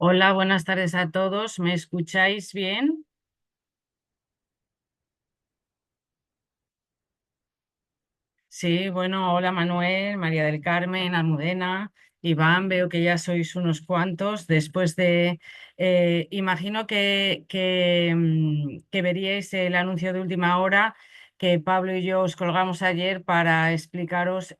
Hola, buenas tardes a todos. ¿Me escucháis bien? Sí, bueno, hola Manuel, María del Carmen, Almudena, Iván, veo que ya sois unos cuantos. Imagino que veríais el anuncio de última hora que Pablo y yo os colgamos ayer para explicaros,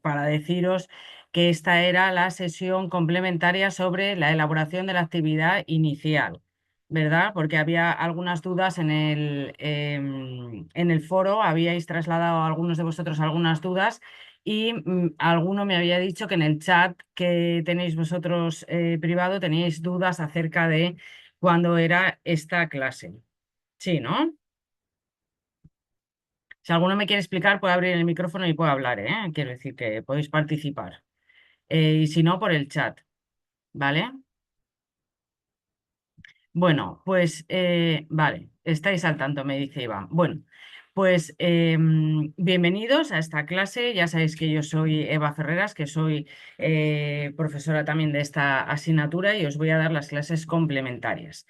para deciros que esta era la sesión complementaria sobre la elaboración de la actividad inicial. ¿Verdad? Porque había algunas dudas en el foro, habíais trasladado a algunos de vosotros algunas dudas y alguno me había dicho que en el chat que tenéis vosotros privado teníais dudas acerca de cuándo era esta clase. Sí, ¿no? Si alguno me quiere explicar, puede abrir el micrófono y puede hablar, ¿eh? Quiero decir que podéis participar. Y si no, por el chat, ¿vale? Bueno, pues vale, estáis al tanto, me dice Iván. Bueno, pues bienvenidos a esta clase. Ya sabéis que yo soy Eva Ferreras, que soy profesora también de esta asignatura y os voy a dar las clases complementarias.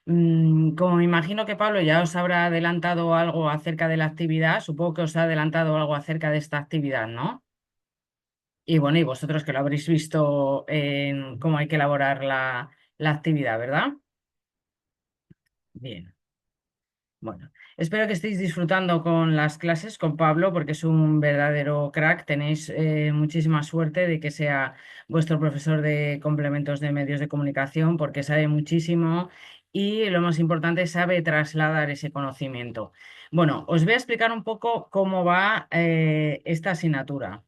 Como me imagino que Pablo ya os habrá adelantado algo acerca de la actividad, supongo que os ha adelantado algo acerca de esta actividad, ¿no? Y bueno, y vosotros que lo habréis visto en cómo hay que elaborar la actividad, ¿verdad? Bien. Bueno, espero que estéis disfrutando con las clases con Pablo porque es un verdadero crack. Tenéis muchísima suerte de que sea vuestro profesor de complementos de medios de comunicación porque sabe muchísimo y lo más importante, sabe trasladar ese conocimiento. Bueno, os voy a explicar un poco cómo va esta asignatura.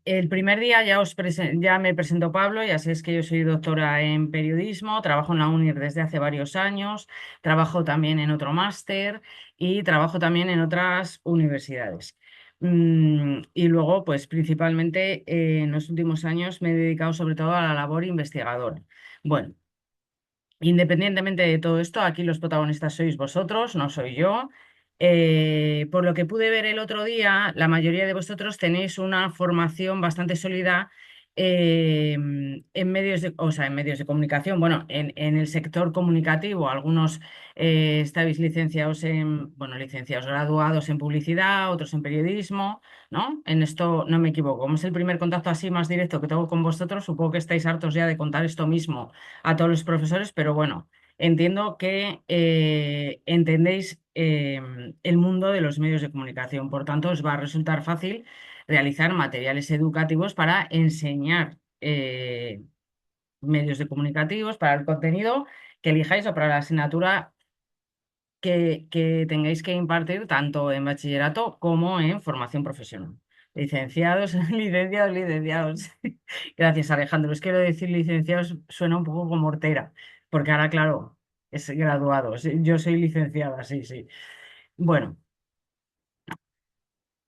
El primer día ya me presentó Pablo, ya sabéis que yo soy doctora en periodismo, trabajo en la UNIR desde hace varios años, trabajo también en otro máster y trabajo también en otras universidades. Y luego, pues principalmente en los últimos años me he dedicado sobre todo a la labor investigadora. Bueno, independientemente de todo esto, aquí los protagonistas sois vosotros, no soy yo. Por lo que pude ver el otro día, la mayoría de vosotros tenéis una formación bastante sólida en medios en medios de comunicación, bueno, en el sector comunicativo. Algunos estáis licenciados licenciados graduados en publicidad, otros en periodismo, ¿no? En esto no me equivoco. Como es el primer contacto así más directo que tengo con vosotros, supongo que estáis hartos ya de contar esto mismo a todos los profesores, pero bueno, entiendo que entendéis el mundo de los medios de comunicación. Por tanto, os va a resultar fácil realizar materiales educativos para enseñar medios de comunicativos, para el contenido que elijáis o para la asignatura que tengáis que impartir tanto en bachillerato como en formación profesional. Licenciados, licenciados, licenciados. Gracias, Alejandro. Es que lo de decir licenciados suena un poco como hortera, porque ahora, claro, es graduado. Sí, yo soy licenciada, sí, sí. Bueno,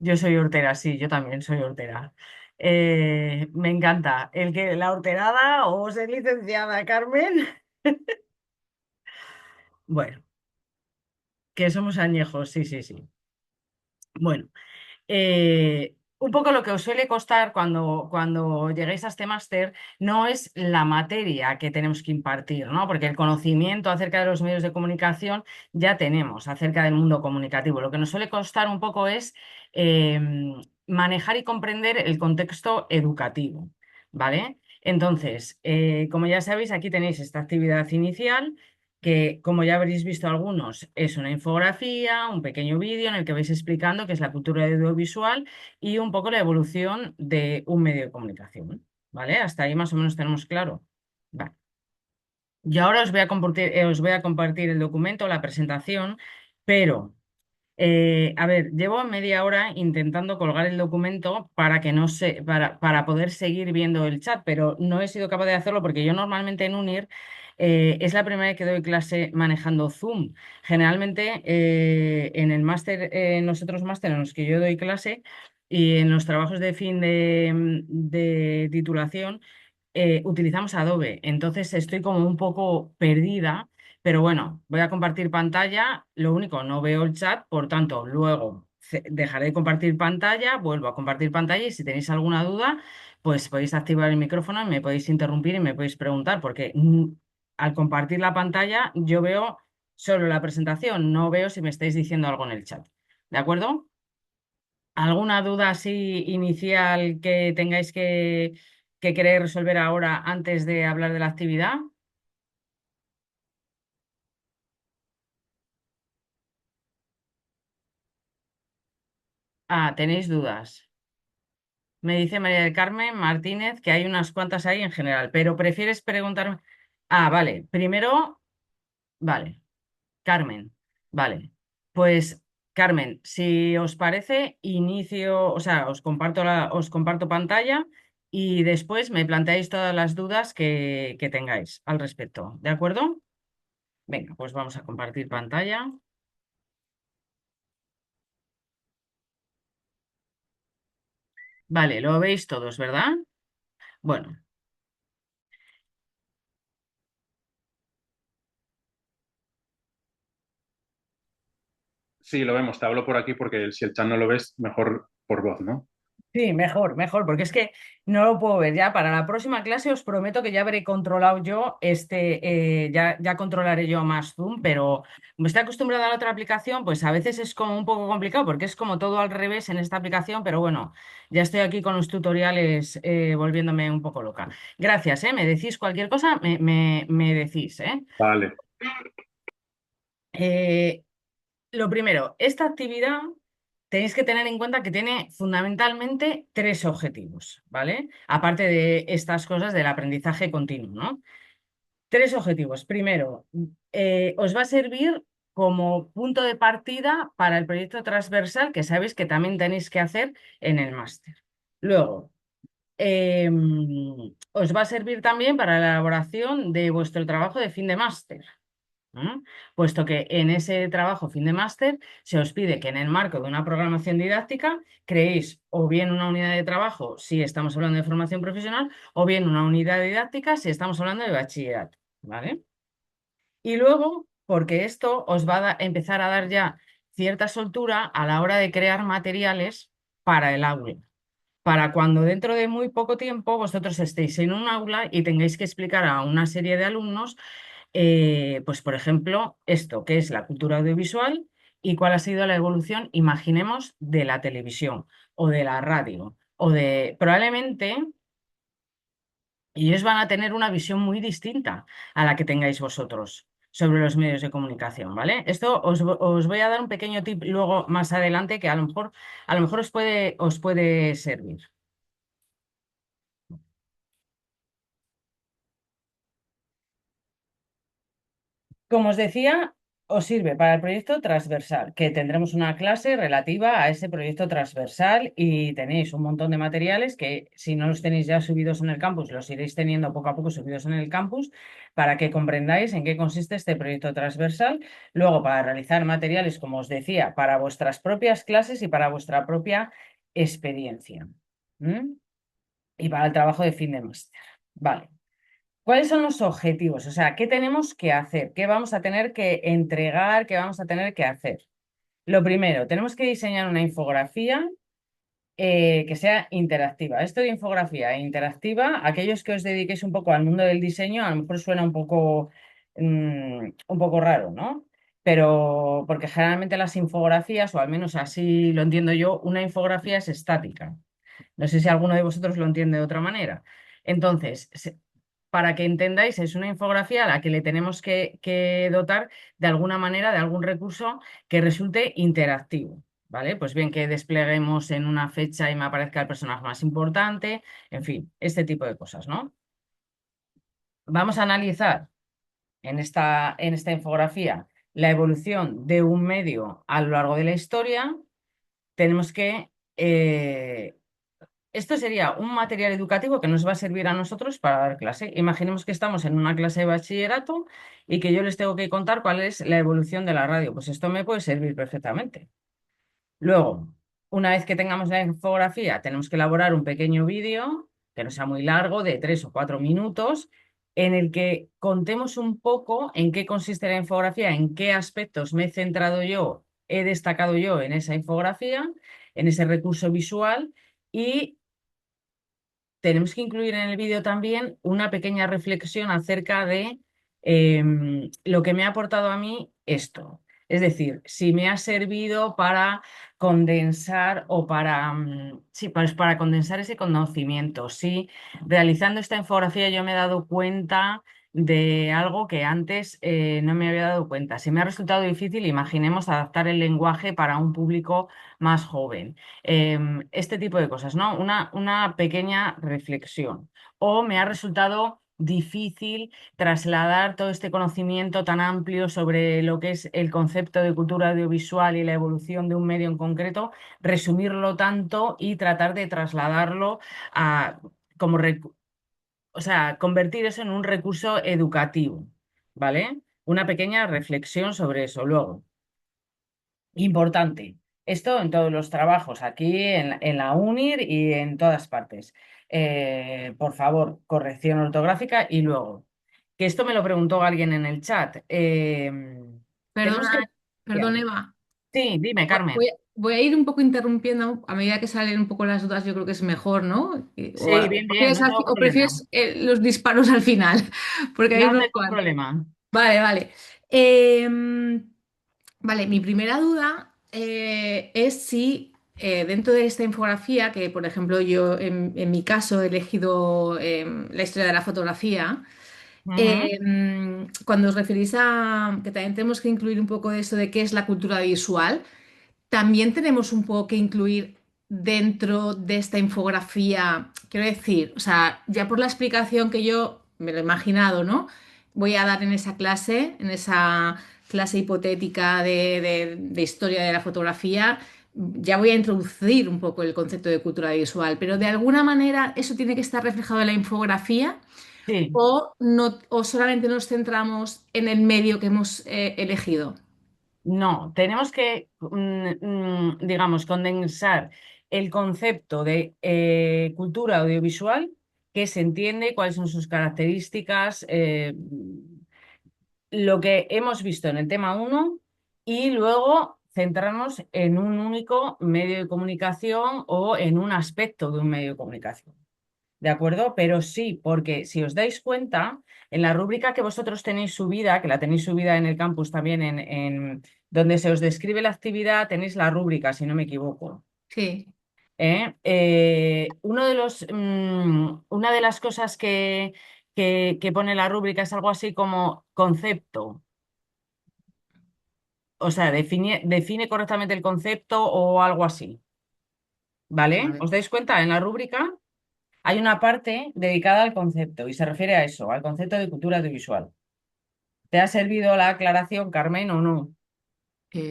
yo soy hortera, sí, yo también soy hortera. Me encanta el que la horterada o ser licenciada, Carmen. Bueno, que somos añejos, sí, sí, sí. Bueno. Un poco lo que os suele costar cuando lleguéis a este máster no es la materia que tenemos que impartir, ¿no? Porque el conocimiento acerca de los medios de comunicación ya tenemos, acerca del mundo comunicativo. Lo que nos suele costar un poco es eh, manejar y comprender el contexto educativo, ¿vale? Entonces, como ya sabéis, aquí tenéis esta actividad inicial que, como ya habréis visto algunos, es una infografía, un pequeño vídeo en el que vais explicando qué es la cultura audiovisual y un poco la evolución de un medio de comunicación. ¿Vale? Hasta ahí más o menos tenemos claro. Vale. Yo ahora os voy a compartir el documento, la presentación, pero a ver, llevo media hora intentando colgar el documento para que no se, para poder seguir viendo el chat, pero no he sido capaz de hacerlo porque yo normalmente en UNIR es la primera vez que doy clase manejando Zoom. Generalmente en el máster, en los otros másteres en los que yo doy clase y en los trabajos de fin de titulación utilizamos Adobe. Entonces estoy como un poco perdida, pero bueno, voy a compartir pantalla. Lo único, no veo el chat, por tanto, luego dejaré de compartir pantalla, vuelvo a compartir pantalla y si tenéis alguna duda, pues podéis activar el micrófono y me podéis interrumpir y me podéis preguntar, porque al compartir la pantalla yo veo solo la presentación, no veo si me estáis diciendo algo en el chat. ¿De acuerdo? ¿Alguna duda así inicial que tengáis que querer resolver ahora antes de hablar de la actividad? Ah, tenéis dudas. Me dice María del Carmen Martínez que hay unas cuantas ahí en general, pero prefieres preguntarme. Ah, vale. Primero, vale. Carmen, vale. Pues, Carmen, si os parece, inicio, o sea, os comparto pantalla y después me planteáis todas las dudas que tengáis al respecto. ¿De acuerdo? Venga, pues vamos a compartir pantalla. Vale, lo veis todos, ¿verdad? Bueno, Sí, lo vemos, te hablo por aquí porque si el chat no lo ves, mejor por voz, ¿no? sí, mejor, mejor, porque es que no lo puedo ver ya. Para la próxima clase os prometo que ya habré controlado yo ya controlaré yo más Zoom, pero como estoy acostumbrada a la otra aplicación, pues a veces es como un poco complicado porque es como todo al revés en esta aplicación, pero bueno, ya estoy aquí con los tutoriales volviéndome un poco loca. Gracias, ¿eh? Me decís cualquier cosa, me decís, ¿eh? Vale. Eh, Lo primero, esta actividad tenéis que tener en cuenta que tiene fundamentalmente tres objetivos, ¿vale? Aparte de estas cosas del aprendizaje continuo, ¿no? Tres objetivos. Primero, os va a servir como punto de partida para el proyecto transversal que sabéis que también tenéis que hacer en el máster. Luego, os va a servir también para la elaboración de vuestro trabajo de fin de máster. Puesto que en ese trabajo fin de máster se os pide que en el marco de una programación didáctica creéis o bien una unidad de trabajo si estamos hablando de formación profesional o bien una unidad didáctica si estamos hablando de bachillerato, ¿vale? Y luego, porque esto os va a empezar a dar ya cierta soltura a la hora de crear materiales para el aula, para cuando dentro de muy poco tiempo vosotros estéis en un aula y tengáis que explicar a una serie de alumnos pues por ejemplo, esto, que es la cultura audiovisual y cuál ha sido la evolución, imaginemos, de la televisión o de la radio o de probablemente, y ellos van a tener una visión muy distinta a la que tengáis vosotros sobre los medios de comunicación, ¿vale? Esto os voy a dar un pequeño tip luego más adelante que a lo mejor os puede servir. Como os decía, os sirve para el proyecto transversal, que tendremos una clase relativa a ese proyecto transversal y tenéis un montón de materiales que si no los tenéis ya subidos en el campus, los iréis teniendo poco a poco subidos en el campus para que comprendáis en qué consiste este proyecto transversal. Luego, para realizar materiales, como os decía, para vuestras propias clases y para vuestra propia experiencia. ¿Mm? Y para el trabajo de fin de máster. Vale. ¿Cuáles son los objetivos? O sea, ¿qué tenemos que hacer? ¿Qué vamos a tener que entregar? ¿Qué vamos a tener que hacer? Lo primero, tenemos que diseñar una infografía que sea interactiva. Esto de infografía e interactiva, aquellos que os dediquéis un poco al mundo del diseño, a lo mejor suena un poco raro, ¿no? Pero porque generalmente las infografías, o al menos así lo entiendo yo, una infografía es estática. No sé si alguno de vosotros lo entiende de otra manera. Entonces, para que entendáis, es una infografía a la que le tenemos que dotar de alguna manera, de algún recurso que resulte interactivo. ¿Vale? Pues bien, que despleguemos en una fecha y me aparezca el personaje más importante, en fin, este tipo de cosas, ¿no? Vamos a analizar en esta infografía la evolución de un medio a lo largo de la historia. Tenemos que esto sería un material educativo que nos va a servir a nosotros para dar clase. Imaginemos que estamos en una clase de bachillerato y que yo les tengo que contar cuál es la evolución de la radio. Pues esto me puede servir perfectamente. Luego, una vez que tengamos la infografía, tenemos que elaborar un pequeño vídeo, que no sea muy largo, de 3 o 4 minutos, en el que contemos un poco en qué consiste la infografía, en qué aspectos me he centrado yo he destacado yo en esa infografía, en ese recurso visual, y tenemos que incluir en el vídeo también una pequeña reflexión acerca de lo que me ha aportado a mí esto. Es decir, si me ha servido para condensar o para, sí, para condensar ese conocimiento. Si realizando esta infografía yo me he dado cuenta de algo que antes no me había dado cuenta. Si me ha resultado difícil, imaginemos adaptar el lenguaje para un público más joven, este tipo de cosas, ¿no? Una pequeña reflexión. O me ha resultado difícil trasladar todo este conocimiento tan amplio sobre lo que es el concepto de cultura audiovisual y la evolución de un medio en concreto, resumirlo tanto y tratar de trasladarlo a como o sea, convertir eso en un recurso educativo, ¿vale? Una pequeña reflexión sobre eso. Luego, importante. Esto en todos los trabajos, aquí en la UNIR y en todas partes. Por favor, corrección ortográfica y luego, que esto me lo preguntó alguien en el chat. Tenemos que... Perdona, perdón, Eva. Sí, dime, Carmen. Voy a ir un poco interrumpiendo a medida que salen un poco las dudas, yo creo que es mejor, ¿no? Sí, bien, bien, Prefieres no tengo o problema. prefieres los disparos al final, porque hay No unos tengo cuantos. problema. Vale, vale. Vale, mi primera duda es si dentro de esta infografía, que por ejemplo yo en mi caso he elegido la historia de la fotografía, Ujú. cuando os referís a que también tenemos que incluir un poco de eso de qué es la cultura visual, también tenemos un poco que incluir dentro de esta infografía, quiero decir, o sea, ya por la explicación que yo me lo he imaginado, ¿no? Voy a dar en esa clase hipotética de historia de la fotografía, ya voy a introducir un poco el concepto de cultura visual, pero de alguna manera eso tiene que estar reflejado en la infografía Sí. o, no, o solamente nos centramos en el medio que hemos elegido. No, tenemos que, digamos, condensar el concepto de cultura audiovisual, que se entiende cuáles son sus características, lo que hemos visto en el tema uno, y luego centrarnos en un único medio de comunicación o en un aspecto de un medio de comunicación. ¿De acuerdo? Pero sí, porque si os dais cuenta, en la rúbrica que vosotros tenéis subida, que la tenéis subida en el campus también, donde se os describe la actividad, tenéis la rúbrica, si no me equivoco. Sí, Una de las cosas que pone la rúbrica es algo así como concepto. O sea, define correctamente el concepto o algo así. ¿Vale? vale. ¿Os dais cuenta? En la rúbrica hay una parte dedicada al concepto y se refiere a eso, al concepto de cultura audiovisual. ¿Te ha servido la aclaración, Carmen, o no?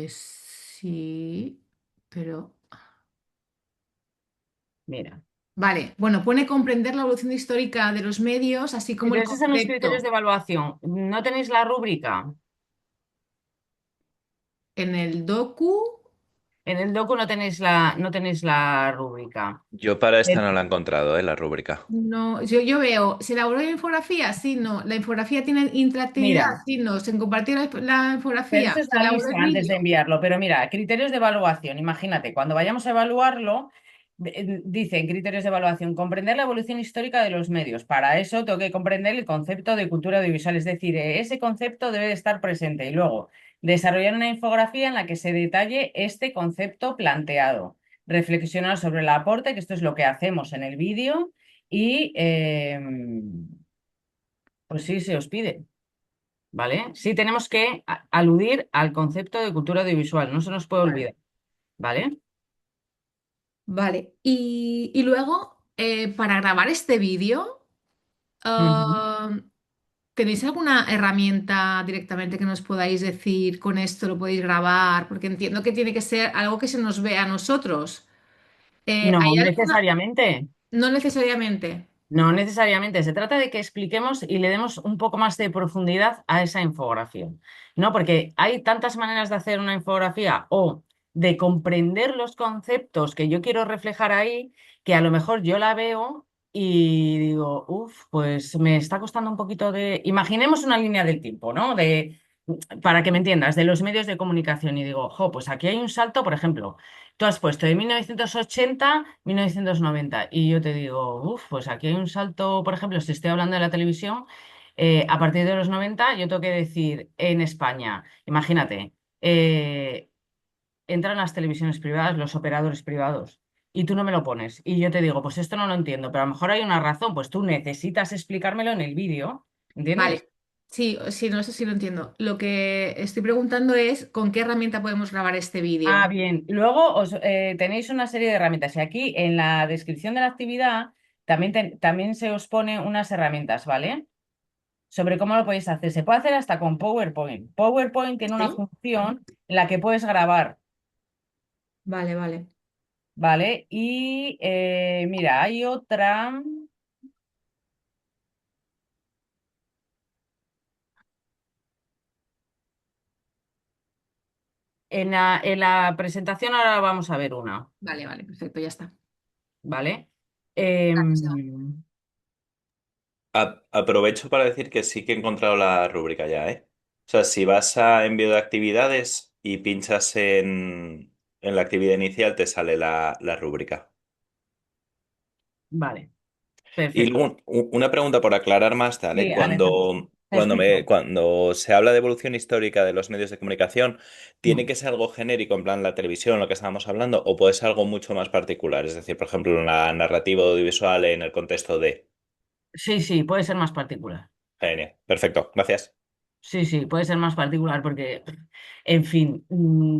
Sí, pero... Mira. Vale, bueno, pone comprender la evolución histórica de los medios, así como Pero el esos son los criterios concepto de evaluación. ¿No tenéis la rúbrica? en el docu. En el docu no tenéis la rúbrica. Yo para esta Pero no la he encontrado, la rúbrica. No, yo veo, ¿se elaboró la infografía? Sí, no. ¿La infografía tiene interactividad? mira, Sí, no. ¿Se compartió la pero infografía? eso es ¿Se la elaboró lista el antes de vídeo? enviarlo. Pero mira, criterios de evaluación. Imagínate, cuando vayamos a evaluarlo, dice en criterios de evaluación, comprender la evolución histórica de los medios. Para eso tengo que comprender el concepto de cultura audiovisual. Es decir, ese concepto debe de estar presente. Y luego, desarrollar una infografía en la que se detalle este concepto planteado. Reflexionar sobre el aporte, que esto es lo que hacemos en el vídeo. Y pues sí, se os pide. ¿Vale? Sí, tenemos que aludir al concepto de cultura audiovisual, no se nos puede Vale. olvidar, ¿vale? Vale. Y luego, para grabar este vídeo, Ujú. ah, ¿tenéis alguna herramienta directamente que nos podáis decir con esto lo podéis grabar? Porque entiendo que tiene que ser algo que se nos vea a nosotros. ¿Hay No alguna? necesariamente. No necesariamente. No necesariamente, se trata de que expliquemos y le demos un poco más de profundidad a esa infografía, ¿no? Porque hay tantas maneras de hacer una infografía o de comprender los conceptos que yo quiero reflejar ahí, que a lo mejor yo la veo y digo, uff, pues me está costando un poquito de... Imaginemos una línea del tiempo, ¿no? para que me entiendas, de los medios de comunicación y digo, jo, pues aquí hay un salto, por ejemplo, tú has puesto de 1980 a 1990 y yo te digo, uff, pues aquí hay un salto, por ejemplo, si estoy hablando de la televisión, a partir de los 90 yo tengo que decir en España, imagínate, entran las televisiones privadas, los operadores privados. Y tú no me lo pones. Y yo te digo, pues esto no lo entiendo, pero a lo mejor hay una razón, pues tú necesitas explicármelo en el vídeo, ¿entiendes? Vale. Sí, sí, no, eso sí lo entiendo. Lo que estoy preguntando es con qué herramienta podemos grabar este Ah, vídeo. bien. Luego tenéis una serie de herramientas y aquí en la descripción de la actividad también se os pone unas herramientas, ¿vale? Sobre cómo lo podéis hacer. Se puede hacer hasta con PowerPoint. PowerPoint tiene una ¿Sí? función en la que puedes grabar, Vale, vale. ¿vale? Y mira, hay otra. En la presentación ahora vamos a ver una, Vale, vale, perfecto, ya está. ¿vale? Gracias, Eva. Em, Aprovecho para decir que sí que he encontrado la rúbrica ya, ¿eh? O sea, si vas a envío de actividades y pinchas en la actividad inicial, te sale la rúbrica. vale, Y perfecto. luego, una pregunta por aclarar más, ¿vale? Sí, Alejandro, te explico. Cuando se habla de evolución histórica de los medios de comunicación, ¿tiene Mm. que ser algo genérico, en plan la televisión, lo que estábamos hablando, o puede ser algo mucho más particular? Es decir, por ejemplo, la narrativa audiovisual en el contexto de... Sí, sí, puede ser más particular. Genial, perfecto, gracias. Sí, sí, puede ser más particular porque, en fin,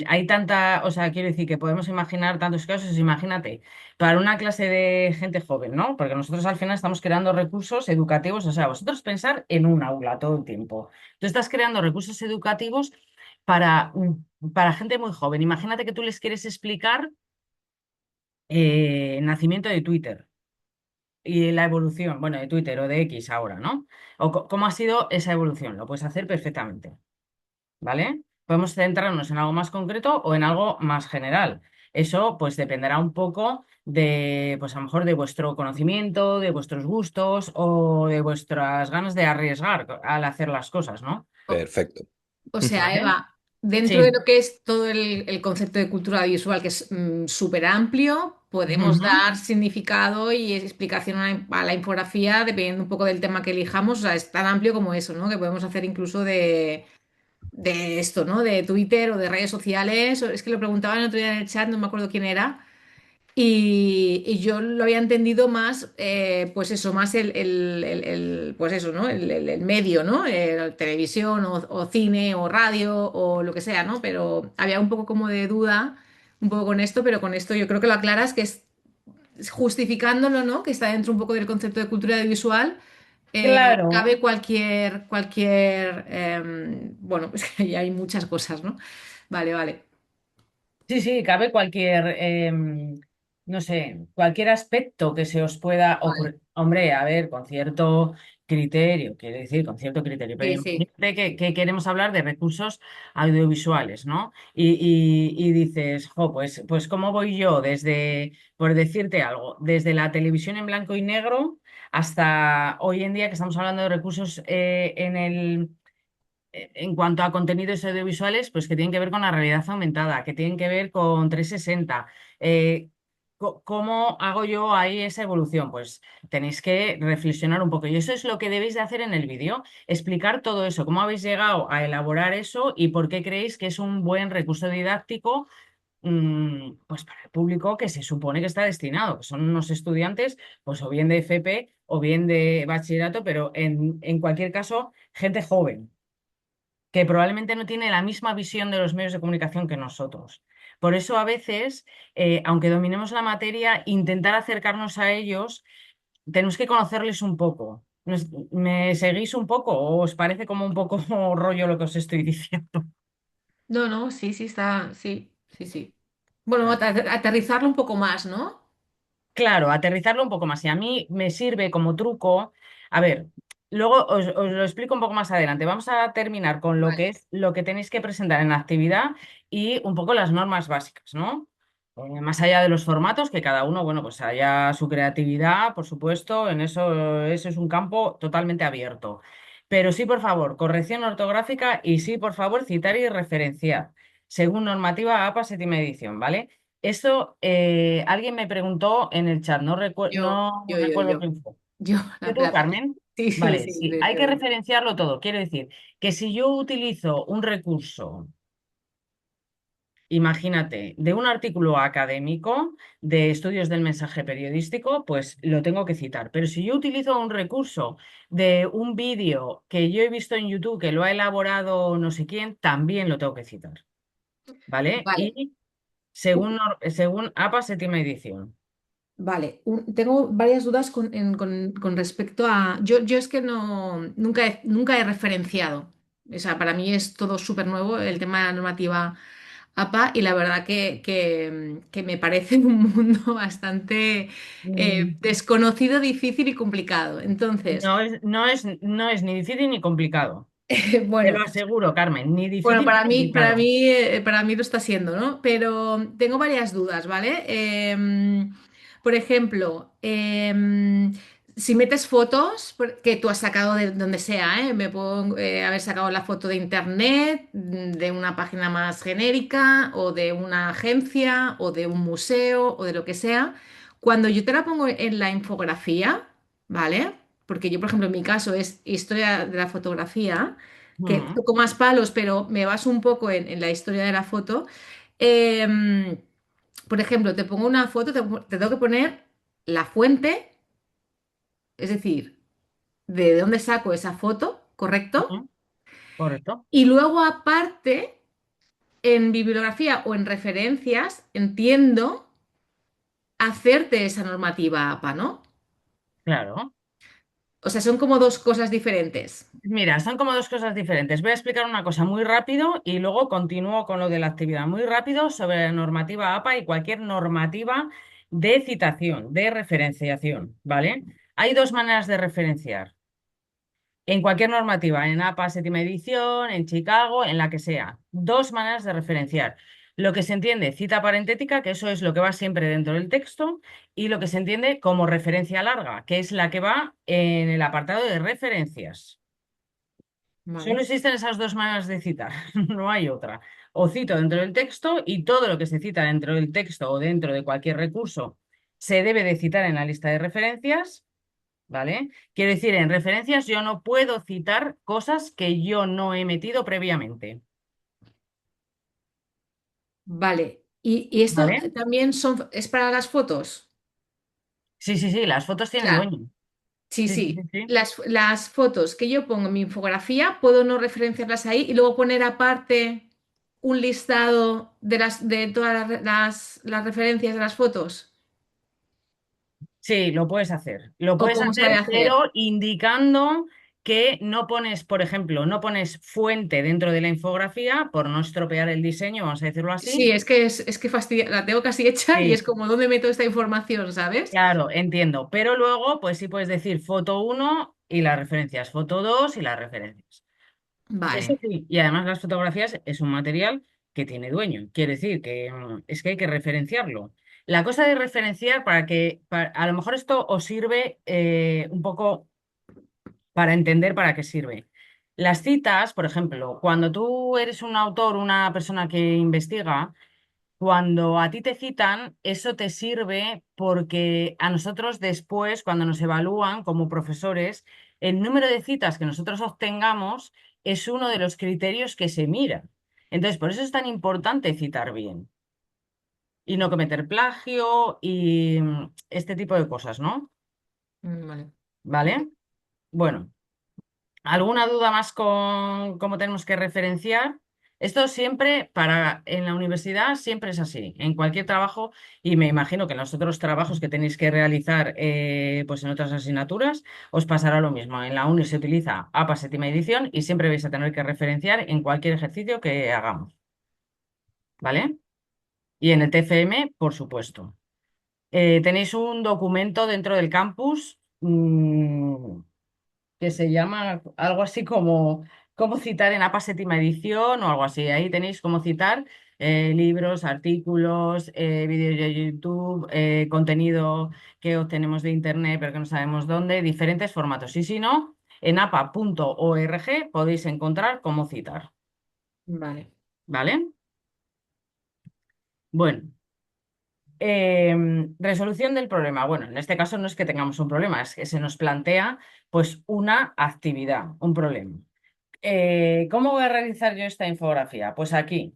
hay tanta, o sea, quiero decir que podemos imaginar tantos casos, imagínate, para una clase de gente joven, ¿no? Porque nosotros al final estamos creando recursos educativos, o sea, vosotros pensar en un aula todo el tiempo. Tú estás creando recursos educativos para gente muy joven. Imagínate que tú les quieres explicar el nacimiento de Twitter y la evolución, bueno, de Twitter o de X ahora, ¿no? O cómo ha sido esa evolución, lo puedes hacer perfectamente. ¿Vale? Podemos centrarnos en algo más concreto o en algo más general. Eso pues dependerá un poco de, pues a lo mejor de vuestro conocimiento, de vuestros gustos o de vuestras ganas de arriesgar al hacer las cosas, ¿no? Perfecto. O sea, ¿Vale? Eva, dentro de Sí. lo que es todo el concepto de cultura visual, que es súper amplio, podemos Ujú. dar significado y explicación a la infografía dependiendo un poco del tema que elijamos. O sea, es tan amplio como eso, ¿no? Que podemos hacer incluso de esto, ¿no? De Twitter o de redes sociales. Es que lo preguntaban el otro día en el chat, no me acuerdo quién era. Y yo lo había entendido más, pues eso, más pues eso, ¿no? El medio, ¿no? Televisión o cine o radio o lo que sea, ¿no? Pero había un poco como de duda, un poco con esto, pero con esto yo creo que lo aclaras, que es justificándolo, ¿no? Que está dentro un poco del concepto de cultura audiovisual. Claro. Cabe cualquier, bueno, es que ya hay muchas cosas, ¿no? Vale, vale. Sí, sí, cabe cualquier, no sé, cualquier aspecto que se os pueda Vale. ocurrir. Hombre, a ver, con cierto criterio, quiere decir, con cierto criterio, pero Sí, sí. imagínate que queremos hablar de recursos audiovisuales, ¿no? Y dices, jo, pues ¿cómo voy yo desde, por decirte algo, desde la televisión en blanco y negro hasta hoy en día que estamos hablando de recursos en cuanto a contenidos audiovisuales, pues que tienen que ver con la realidad aumentada, que tienen que ver con 360. ¿Cómo hago yo ahí esa evolución? Pues tenéis que reflexionar un poco. Y eso es lo que debéis de hacer en el vídeo, explicar todo eso, cómo habéis llegado a elaborar eso y por qué creéis que es un buen recurso didáctico, pues para el público que se supone que está destinado, que son unos estudiantes, pues o bien de FP o bien de bachillerato, pero en cualquier caso, gente joven que probablemente no tiene la misma visión de los medios de comunicación que nosotros. Por eso a veces, aunque dominemos la materia, intentar acercarnos a ellos, tenemos que conocerles un poco. ¿Me seguís un poco o os parece como un poco rollo lo que os estoy diciendo? No, no, sí, sí, está, sí, sí, sí. Bueno, aterrizarlo un poco más, ¿no? Claro, aterrizarlo un poco más. Y a mí me sirve como truco. A ver, luego os lo explico un poco más adelante. Vamos a terminar con lo que Vale. es lo que tenéis que presentar en la actividad y un poco las normas básicas, ¿no? Más allá de los formatos, que cada uno, bueno, pues haya su creatividad, por supuesto, en eso es un campo totalmente abierto. Pero sí, por favor, corrección ortográfica y sí, por favor, citar y referenciar, según normativa APA séptima edición, ¿vale? Esto alguien me preguntó en el chat, Yo, no yo, yo, recuerdo yo, quién fue. yo, ¿Fue tú, Carmen? sí, sí, Vale, sí, sí, hay que yo. referenciarlo todo. Quiero decir que si yo utilizo un recurso, imagínate, de un artículo académico de estudios del mensaje periodístico, pues lo tengo que citar. Pero si yo utilizo un recurso de un vídeo que yo he visto en YouTube que lo ha elaborado no sé quién, también lo tengo que citar. ¿Vale? Vale. Y según APA séptima edición. Vale, tengo varias dudas con respecto a... Yo es que nunca he referenciado. O sea, para mí es todo súper nuevo el tema de la normativa APA y la verdad que me parece un mundo bastante Mm, desconocido, difícil y complicado. Entonces, no es ni difícil ni complicado. Te lo bueno, aseguro, Carmen, ni bueno, difícil ni complicado. para mí lo está siendo, ¿no? Pero tengo varias dudas, ¿vale? Por ejemplo, si metes fotos que tú has sacado de donde sea, ¿eh? Me puedo haber sacado la foto de internet, de una página más genérica, o de una agencia, o de un museo, o de lo que sea. Cuando yo te la pongo en la infografía, ¿vale? Porque yo, por ejemplo, en mi caso es historia de la fotografía que Mm, toco más palos, pero me baso un poco en la historia de la foto. Em, por ejemplo, te pongo una foto, te tengo que poner la fuente, es decir, de dónde saco esa foto, ¿correcto? mm, correcto. Y luego aparte, en bibliografía o en referencias, entiendo hacerte esa normativa APA, ¿no? Claro. O sea, son como dos cosas diferentes. Mira, son como dos cosas diferentes. Voy a explicar una cosa muy rápido y luego continúo con lo de la actividad. Muy rápido sobre la normativa APA y cualquier normativa de citación, de referenciación, ¿vale? Hay dos maneras de referenciar. En cualquier normativa, en APA séptima edición, en Chicago, en la que sea. Dos maneras de referenciar. Lo que se entiende cita parentética, que eso es lo que va siempre dentro del texto, y lo que se entiende como referencia larga, que es la que va en el apartado de referencias. Solo Vale. existen esas dos maneras de citar, no hay otra. O cito dentro del texto y todo lo que se cita dentro del texto o dentro de cualquier recurso se debe de citar en la lista de referencias, ¿vale? Quiero decir, en referencias yo no puedo citar cosas que yo no he metido previamente, Vale. Y esto ¿vale? también es para las fotos? Sí, sí, sí, las fotos tienen Claro. dueño. Sí, Sí, sí, sí. sí, sí. Las fotos que yo pongo en mi infografía, puedo no referenciarlas ahí y luego poner aparte un listado de todas las referencias de las fotos. Sí, lo puedes hacer. Lo ¿O puedes cómo se ha de hacer, hacer? pero indicando que no pones, por ejemplo, no pones fuente dentro de la infografía por no estropear el diseño, vamos a decirlo Sí, así. es que fastidia, la tengo casi hecha y es Sí, como, ¿dónde meto esta información, sabes? claro, entiendo. Pero luego, pues sí puedes decir foto uno y las referencias, foto 2 y las referencias. Eso Vale, sí, y además las fotografías es un material que tiene dueño. Quiere decir que es que hay que referenciarlo. La cosa de referenciar a lo mejor esto os sirve un poco para entender para qué sirve. Las citas, por ejemplo, cuando tú eres un autor, una persona que investiga, cuando a ti te citan, eso te sirve porque a nosotros después, cuando nos evalúan como profesores, el número de citas que nosotros obtengamos es uno de los criterios que se mira. Entonces, por eso es tan importante citar bien y no cometer plagio y este tipo de cosas, ¿no? vale. ¿Vale? Bueno. ¿Alguna duda más con cómo tenemos que referenciar? Esto siempre en la universidad siempre es así, en cualquier trabajo, y me imagino que en los otros trabajos que tenéis que realizar pues en otras asignaturas os pasará lo mismo. En la uni se utiliza APA séptima edición y siempre vais a tener que referenciar en cualquier ejercicio que hagamos, ¿vale? Y en el TFM, por supuesto. Tenéis un documento dentro del campus. Que se llama algo así como cómo citar en APA séptima edición o algo así. Ahí tenéis cómo citar libros, artículos, vídeos de YouTube, contenido que obtenemos de Internet pero que no sabemos dónde, diferentes formatos. Y si no, en apa.org podéis encontrar cómo citar. Vale. ¿Vale? Bueno. Resolución del problema. Bueno, en este caso no es que tengamos un problema, es que se nos plantea pues una actividad, un problema. ¿Cómo voy a realizar yo esta infografía? Pues aquí,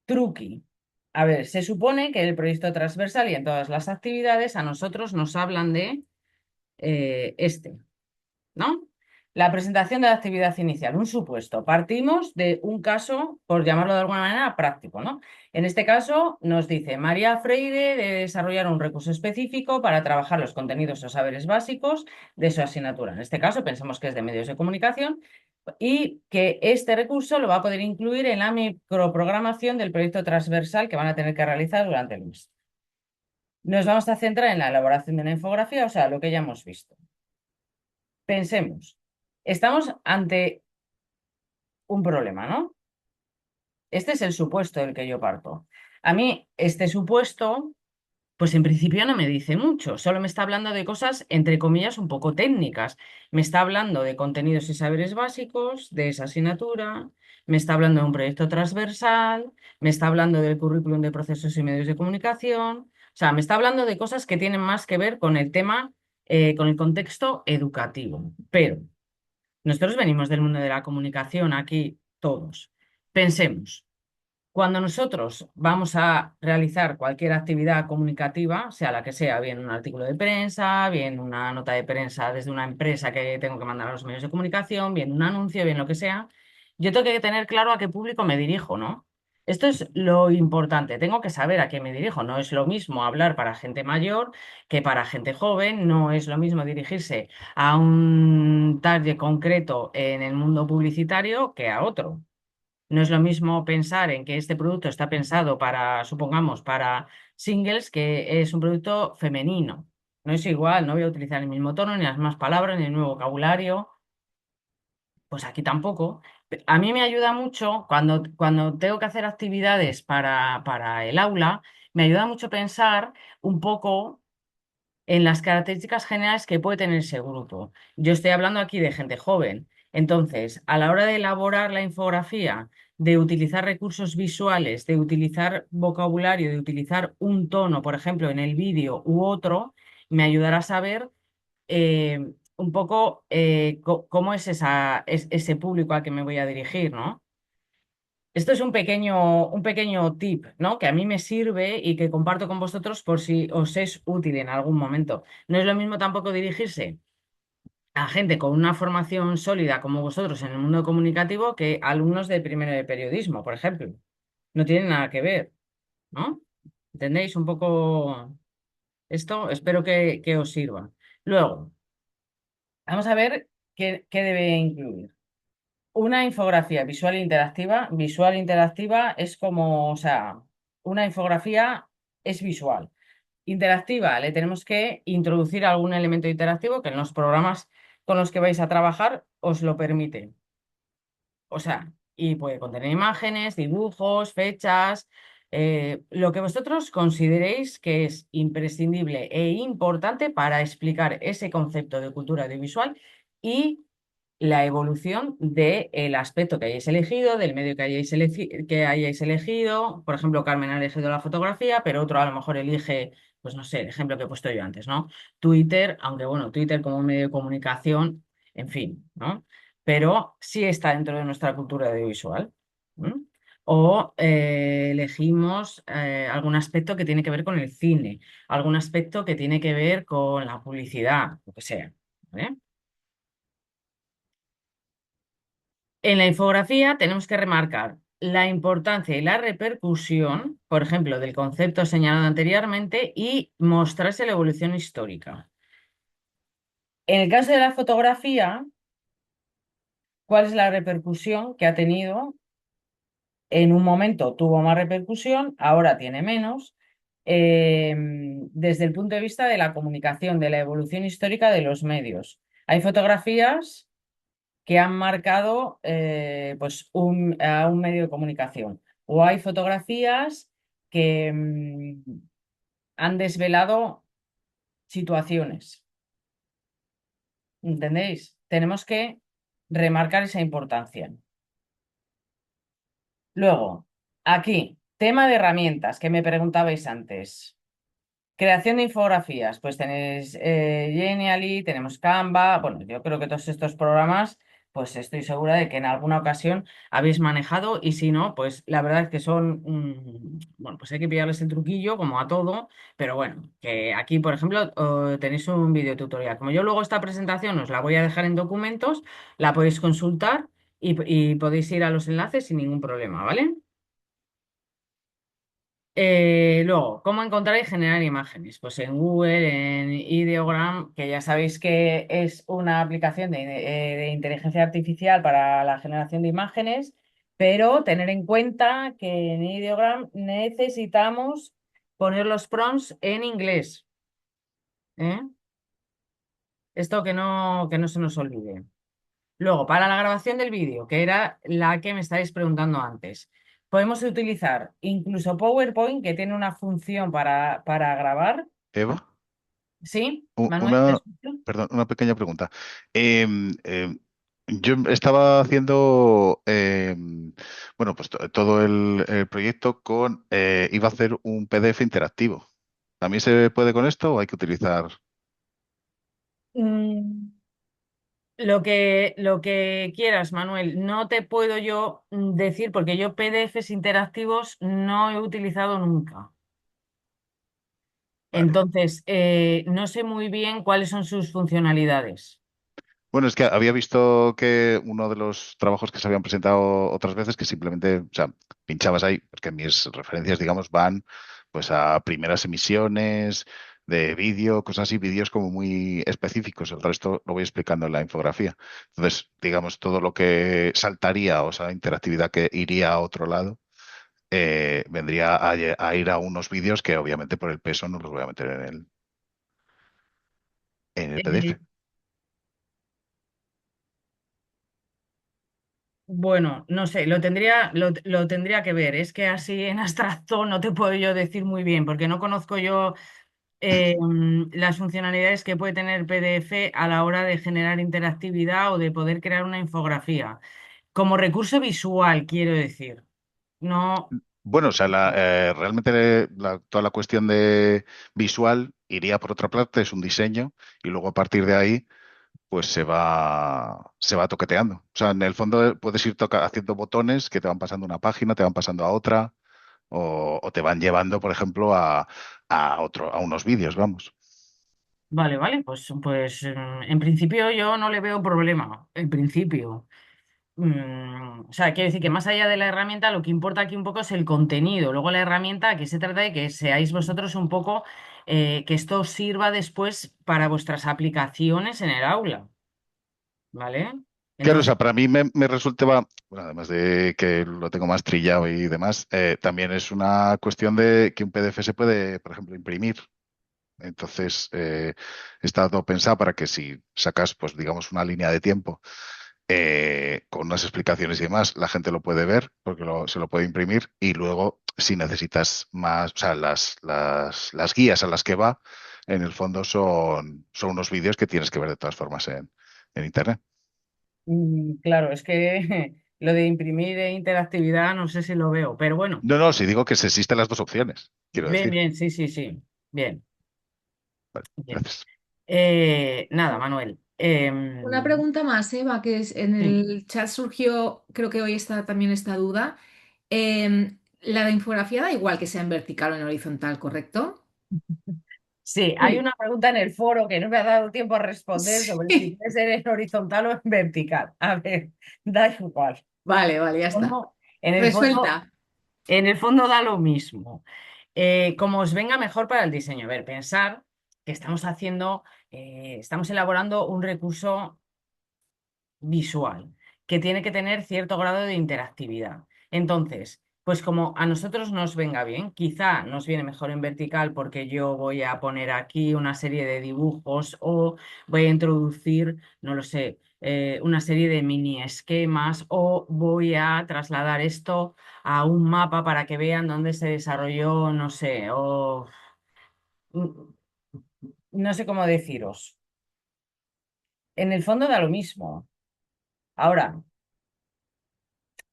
truqui. A ver, se supone que el proyecto transversal y en todas las actividades a nosotros nos hablan de ¿no? La presentación de la actividad inicial, un supuesto. Partimos de un caso, por llamarlo de alguna manera, práctico, ¿no? En este caso nos dice, María Freire debe desarrollar un recurso específico para trabajar los contenidos o saberes básicos de su asignatura. En este caso pensemos que es de medios de comunicación y que este recurso lo va a poder incluir en la microprogramación del proyecto transversal que van a tener que realizar durante el mes. Nos vamos a centrar en la elaboración de una infografía, o sea, lo que ya hemos visto. Pensemos, estamos ante un problema, ¿no? Este es el supuesto del que yo parto. A mí, este supuesto, pues en principio no me dice mucho, solo me está hablando de cosas, entre comillas, un poco técnicas. Me está hablando de contenidos y saberes básicos de esa asignatura, me está hablando de un proyecto transversal, me está hablando del currículum de procesos y medios de comunicación, o sea, me está hablando de cosas que tienen más que ver con el tema, con el contexto educativo. Pero nosotros venimos del mundo de la comunicación aquí todos. Pensemos, cuando nosotros vamos a realizar cualquier actividad comunicativa, sea la que sea, bien un artículo de prensa, bien una nota de prensa desde una empresa que tengo que mandar a los medios de comunicación, bien un anuncio, bien lo que sea, yo tengo que tener claro a qué público me dirijo, ¿no? Esto es lo importante, tengo que saber a qué me dirijo. No es lo mismo hablar para gente mayor que para gente joven, no es lo mismo dirigirse a un target concreto en el mundo publicitario que a otro. No es lo mismo pensar en que este producto está pensado para, supongamos, para singles, que es un producto femenino. No es igual, no voy a utilizar el mismo tono, ni las mismas palabras, ni el mismo vocabulario. Pues aquí tampoco. A mí me ayuda mucho cuando tengo que hacer actividades para el aula, me ayuda mucho pensar un poco en las características generales que puede tener ese grupo. Yo estoy hablando aquí de gente joven. Entonces, a la hora de elaborar la infografía, de utilizar recursos visuales, de utilizar vocabulario, de utilizar un tono, por ejemplo, en el vídeo u otro, me ayudará a saber un poco cómo es ese público al que me voy a dirigir, ¿no? Esto es un pequeño tip, ¿no? Que a mí me sirve y que comparto con vosotros por si os es útil en algún momento. No es lo mismo tampoco dirigirse a gente con una formación sólida como vosotros en el mundo comunicativo que alumnos de primero de periodismo, por ejemplo. No tienen nada que ver, ¿no? ¿Entendéis un poco esto? Espero que os sirva. Luego, vamos a ver qué debe incluir. Una infografía visual e interactiva. Visual e interactiva es como, o sea, una infografía es visual. Interactiva, le tenemos que introducir algún elemento interactivo que en los programas con los que vais a trabajar os lo permite. O sea, y puede contener imágenes, dibujos, fechas, lo que vosotros consideréis que es imprescindible e importante para explicar ese concepto de cultura audiovisual y la evolución del aspecto que hayáis elegido, del medio que hayáis elegido. Por ejemplo, Carmen ha elegido la fotografía, pero otro a lo mejor elige, pues no sé, el ejemplo que he puesto yo antes, ¿no? Twitter, aunque bueno, Twitter como medio de comunicación, en fin, ¿no? Pero sí está dentro de nuestra cultura audiovisual. ¿M? O elegimos algún aspecto que tiene que ver con el cine, algún aspecto que tiene que ver con la publicidad, lo que sea. ¿Vale? En la infografía tenemos que remarcar la importancia y la repercusión, por ejemplo, del concepto señalado anteriormente y mostrarse la evolución histórica. En el caso de la fotografía, ¿cuál es la repercusión que ha tenido? En un momento tuvo más repercusión, ahora tiene menos, desde el punto de vista de la comunicación, de la evolución histórica de los medios. Hay fotografías que han marcado pues a un medio de comunicación. O hay fotografías que han desvelado situaciones. ¿Entendéis? tenemos que remarcar esa importancia. Luego, aquí, tema de herramientas que me preguntabais antes. Creación de infografías, pues tenéis Genially, tenemos Canva, bueno, yo creo que todos estos programas, pues estoy segura de que en alguna ocasión habéis manejado y si no, pues la verdad es que son, bueno, pues hay que pillarles el truquillo como a todo, pero bueno, que aquí, por ejemplo, tenéis un video tutorial. Como yo luego esta presentación os la voy a dejar en documentos, la podéis consultar y podéis ir a los enlaces sin ningún problema, ¿vale? Luego, ¿cómo encontrar y generar imágenes? Pues en Google, en Ideogram, que ya sabéis que es una aplicación de inteligencia artificial para la generación de imágenes, pero tener en cuenta que en Ideogram necesitamos poner los prompts en inglés, ¿eh? Esto que no se nos olvide. Luego, para la grabación del vídeo, que era la que me estáis preguntando antes, podemos utilizar incluso PowerPoint, que tiene una función para grabar. Eva, ¿Sí? Manuel, ¿te una, escucho? perdón, una pequeña pregunta. Yo estaba haciendo, bueno, pues todo el proyecto iba a hacer un PDF interactivo. ¿También se puede con esto o hay que utilizar? Mm, lo que quieras, Manuel. No te puedo yo decir, porque yo PDFs interactivos no he utilizado nunca. Vale. Entonces, no sé muy bien cuáles son sus funcionalidades. Bueno, es que había visto que uno de los trabajos que se habían presentado otras veces, que simplemente, o sea, pinchabas ahí, porque mis referencias, digamos, van pues a primeras emisiones de vídeo, cosas así, vídeos como muy específicos. El resto lo voy explicando en la infografía. Entonces, digamos, todo lo que saltaría, o sea, interactividad que iría a otro lado, vendría a ir a unos vídeos que obviamente por el peso no los voy a meter en el Eh, PDF. bueno, no sé, lo tendría que ver. Es que así en abstracto no te puedo yo decir muy bien, porque no conozco yo las funcionalidades que puede tener PDF a la hora de generar interactividad o de poder crear una infografía. Como recurso visual, quiero decir. No, Bueno, o sea, realmente toda la cuestión de visual iría por otra parte, es un diseño, y luego a partir de ahí, pues se va toqueteando. O sea, en el fondo puedes ir haciendo botones que te van pasando una página, te van pasando a otra, o te van llevando, por ejemplo, a unos vídeos, vamos. vale, vale, pues en principio yo no le veo problema. En principio. O sea, quiero decir que más allá de la herramienta, lo que importa aquí un poco es el contenido. Luego la herramienta, que se trata de que seáis vosotros un poco, que esto os sirva después para vuestras aplicaciones en el aula, ¿vale? Claro, o Entonces, sea, para mí me resultaba, bueno, además de que lo tengo más trillado y demás, también es una cuestión de que un PDF se puede, por ejemplo, imprimir. Entonces, está todo pensado para que si sacas, pues digamos, una línea de tiempo con unas explicaciones y demás, la gente lo puede ver porque se lo puede imprimir y luego, si necesitas más, o sea, las guías a las que va, en el fondo son unos vídeos que tienes que ver de todas formas en Internet. claro, es que lo de imprimir interactividad no sé si lo veo, pero bueno, No, no, si digo que se existen las dos opciones, quiero bien, decir. bien, sí, sí, sí, bien, Vale, bien. gracias. Nada, Manuel. Una pregunta más, Eva, que es, en Sí. el chat surgió, creo que hoy está también esta duda. La de infografía da igual que sea en vertical o en horizontal, ¿correcto? Sí, hay Sí. una pregunta en el foro que no me ha dado tiempo a responder sobre si Sí. puede ser en horizontal o en vertical. A ver, da igual. Vale, vale, ya está. Fondo- En el fondo, Resuelta. en el fondo da lo mismo. Como os venga mejor para el diseño. A ver, pensar que estamos elaborando un recurso visual, que tiene que tener cierto grado de interactividad. Entonces, pues como a nosotros nos venga bien, quizá nos viene mejor en vertical porque yo voy a poner aquí una serie de dibujos o voy a introducir, no lo sé, una serie de mini esquemas o voy a trasladar esto a un mapa para que vean dónde se desarrolló, no sé, o mm, no sé cómo deciros. en el fondo da lo mismo. Ahora,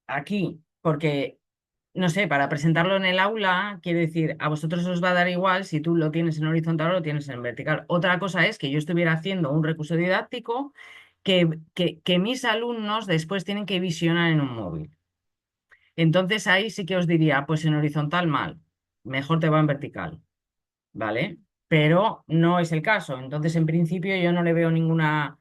aquí, porque, no sé, para presentarlo en el aula, quiere decir, a vosotros os va a dar igual si tú lo tienes en horizontal o lo tienes en vertical. Otra cosa es que yo estuviera haciendo un recurso didáctico que mis alumnos después tienen que visionar en un móvil. Entonces ahí sí que os diría, pues en horizontal mal, mejor te va en vertical, ¿vale? Pero no es el caso. Entonces, en principio, yo no le veo ninguna,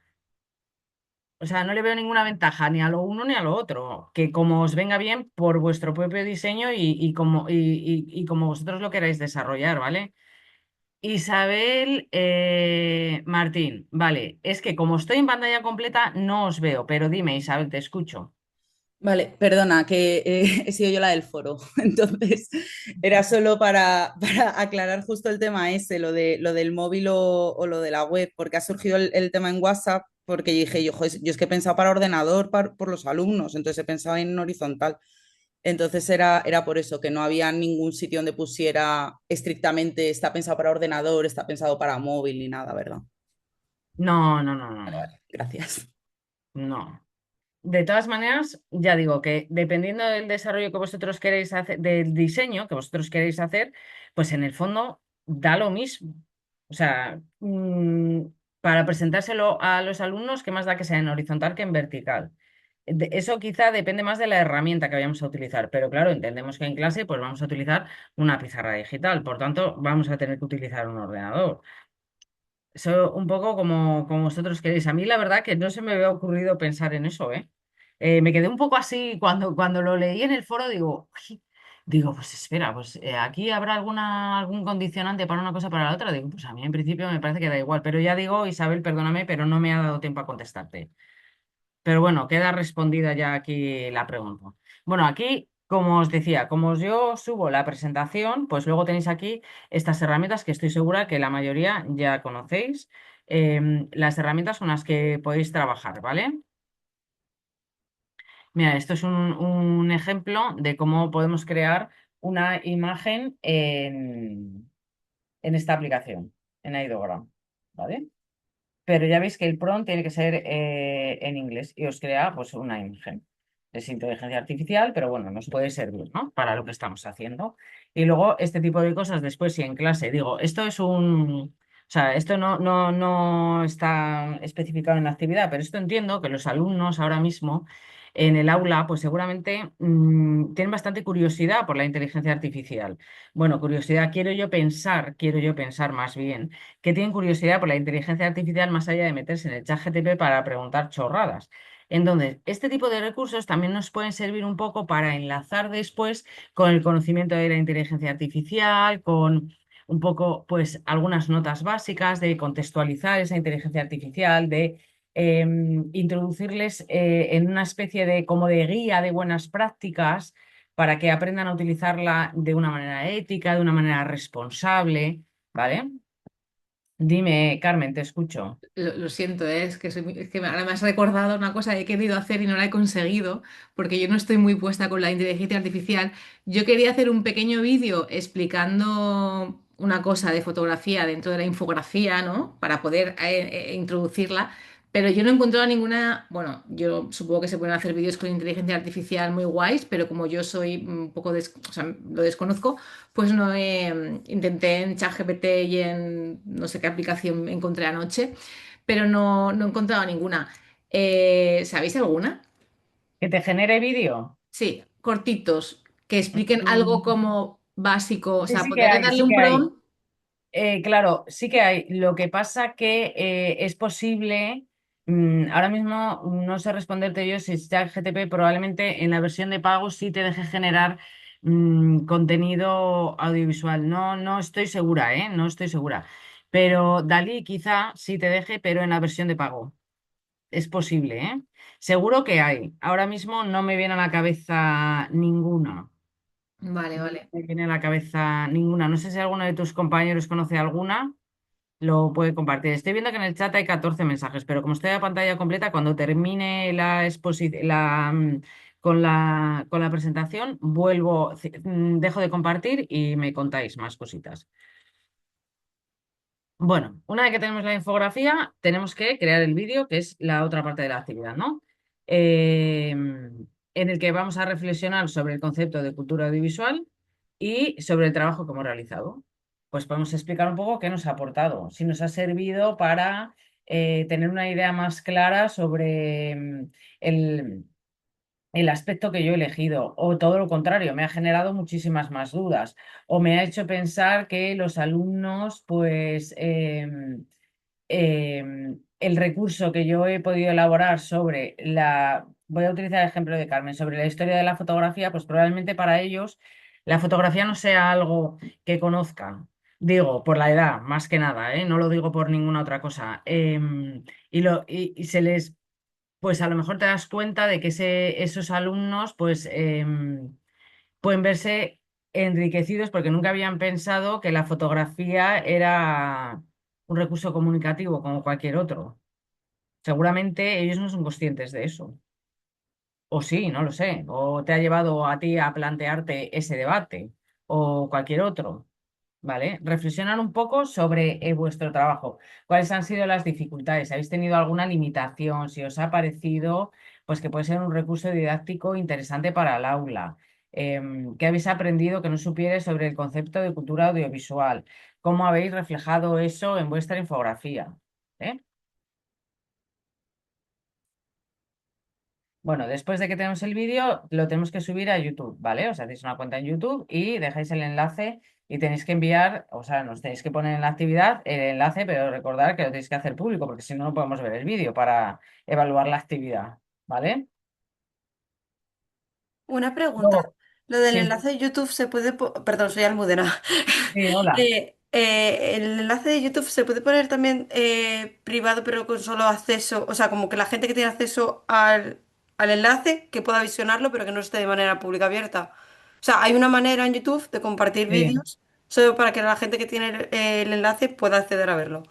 o sea, no le veo ninguna ventaja ni a lo uno ni a lo otro, que como os venga bien por vuestro propio diseño y como vosotros lo queráis desarrollar, ¿vale? Isabel Martín, vale, es que como estoy en pantalla completa no os veo, pero dime, Isabel, te escucho. Vale, perdona, que he sido yo la del foro. Entonces, era solo para aclarar justo el tema ese, lo del móvil o lo de la web, porque ha surgido el tema en WhatsApp, porque yo dije, "Joder, yo es que he pensado para ordenador por los alumnos, entonces he pensado en horizontal. Entonces era por eso, que no había ningún sitio donde pusiera estrictamente está pensado para ordenador, está pensado para móvil ni nada, ¿verdad? No, no, no, Vale, no, vale, gracias. no. De todas maneras, ya digo que dependiendo del desarrollo que vosotros queréis hacer, del diseño que vosotros queréis hacer, pues en el fondo da lo mismo. O sea, para presentárselo a los alumnos, ¿qué más da que sea en horizontal que en vertical? Eso quizá depende más de la herramienta que vayamos a utilizar, pero claro, entendemos que en clase pues vamos a utilizar una pizarra digital, por tanto vamos a tener que utilizar un ordenador. Eso un poco como vosotros queréis. A mí la verdad que no se me había ocurrido pensar en eso, ¿eh? Me quedé un poco así cuando lo leí en el foro, digo, "Uy", digo, pues espera, pues aquí habrá algún condicionante para una cosa o para la otra. Digo, pues a mí en principio me parece que da igual, pero ya digo, Isabel, perdóname, pero no me ha dado tiempo a contestarte. Pero bueno, queda respondida ya aquí la pregunta. Bueno, aquí, como os decía, como yo subo la presentación, pues luego tenéis aquí estas herramientas que estoy segura que la mayoría ya conocéis. Las herramientas con las que podéis trabajar, ¿vale? Mira, esto es un ejemplo de cómo podemos crear una imagen en esta aplicación, en Ideogram, ¿vale? Pero ya veis que el prompt tiene que ser en inglés y os crea pues una imagen. Es inteligencia artificial, pero bueno, nos puede servir, ¿no? Para lo que estamos haciendo. Y luego este tipo de cosas después si en clase digo, esto es o sea, esto no está especificado en la actividad, pero esto entiendo que los alumnos ahora mismo en el aula pues seguramente tienen bastante curiosidad por la inteligencia artificial. Bueno, curiosidad, quiero yo pensar más bien que tienen curiosidad por la inteligencia artificial más allá de meterse en el chat GTP para preguntar chorradas. Entonces, este tipo de recursos también nos pueden servir un poco para enlazar después con el conocimiento de la inteligencia artificial, con un poco, pues, algunas notas básicas de contextualizar esa inteligencia artificial, de introducirles en una especie de como de guía de buenas prácticas para que aprendan a utilizarla de una manera ética, de una manera responsable, ¿vale? Dime, Carmen, te escucho. Lo siento, es que ahora me has recordado una cosa que he querido hacer y no la he conseguido, porque yo no estoy muy puesta con la inteligencia artificial. Yo quería hacer un pequeño vídeo explicando una cosa de fotografía dentro de la infografía, ¿no? Para poder introducirla, pero yo no he encontrado ninguna, bueno, yo supongo que se pueden hacer vídeos con inteligencia artificial muy guays, pero como yo soy un poco, o sea, lo desconozco, pues no intenté en ChatGPT y en no sé qué aplicación encontré anoche, pero no he encontrado ninguna. ¿Sabéis alguna? ¿Que te genere vídeo? Sí, cortitos, que expliquen algo como básico, o Sí, sea, sí que poder hay, darle sí un que hay. prompt. Claro, sí que hay. Lo que pasa que es posible, ahora mismo no sé responderte yo si está GTP, probablemente en la versión de pago sí te deje generar contenido audiovisual. No, no estoy segura, ¿eh? No estoy segura. Pero Dalí quizá sí te deje, pero en la versión de pago. Es posible, ¿eh? Seguro que hay. Ahora mismo no me viene a la cabeza ninguna. Vale, No vale. me viene a la cabeza ninguna. No sé si alguno de tus compañeros conoce alguna, lo puede compartir. Estoy viendo que en el chat hay 14 mensajes, pero como estoy a pantalla completa, cuando termine la exposición, con la presentación, dejo de compartir y me contáis más cositas. Bueno, una vez que tenemos la infografía, tenemos que crear el vídeo, que es la otra parte de la actividad, ¿no? En el que vamos a reflexionar sobre el concepto de cultura audiovisual y sobre el trabajo que hemos realizado. Pues podemos explicar un poco qué nos ha aportado, si nos ha servido para tener una idea más clara sobre el, el aspecto que yo he elegido, o todo lo contrario, me ha generado muchísimas más dudas, o me ha hecho pensar que los alumnos, pues, el recurso que yo he podido elaborar sobre voy a utilizar el ejemplo de Carmen, sobre la historia de la fotografía, pues probablemente para ellos la fotografía no sea algo que conozcan. Digo, por la edad, más que nada, ¿eh? No lo digo por ninguna otra cosa. Y se les pues a lo mejor te das cuenta de que esos alumnos pues pueden verse enriquecidos porque nunca habían pensado que la fotografía era un recurso comunicativo como cualquier otro. Seguramente ellos no son conscientes de eso. O sí, no lo sé. O te ha llevado a ti a plantearte ese debate o cualquier otro. ¿Vale? Reflexionar un poco sobre vuestro trabajo. ¿Cuáles han sido las dificultades? ¿Habéis tenido alguna limitación? Si os ha parecido, pues que puede ser un recurso didáctico interesante para el aula. ¿Qué habéis aprendido que no supierais sobre el concepto de cultura audiovisual? ¿Cómo habéis reflejado eso en vuestra infografía? ¿Eh? Bueno, después de que tenemos el vídeo, lo tenemos que subir a YouTube, ¿vale? Os hacéis una cuenta en YouTube y dejáis el enlace y tenéis que enviar, o sea, nos tenéis que poner en la actividad el enlace, pero recordad que lo tenéis que hacer público, porque si no, no podemos ver el vídeo para evaluar la actividad, ¿vale? Una pregunta. Luego, Lo del sí, enlace de YouTube se puede... Perdón, soy Almudena. sí, hola. El enlace de YouTube se puede poner también privado, pero con solo acceso, o sea, como que la gente que tiene acceso al enlace, que pueda visionarlo, pero que no esté de manera pública abierta. O sea, hay una manera en YouTube de compartir Sí, vídeos solo para que la gente que tiene el enlace pueda acceder a verlo.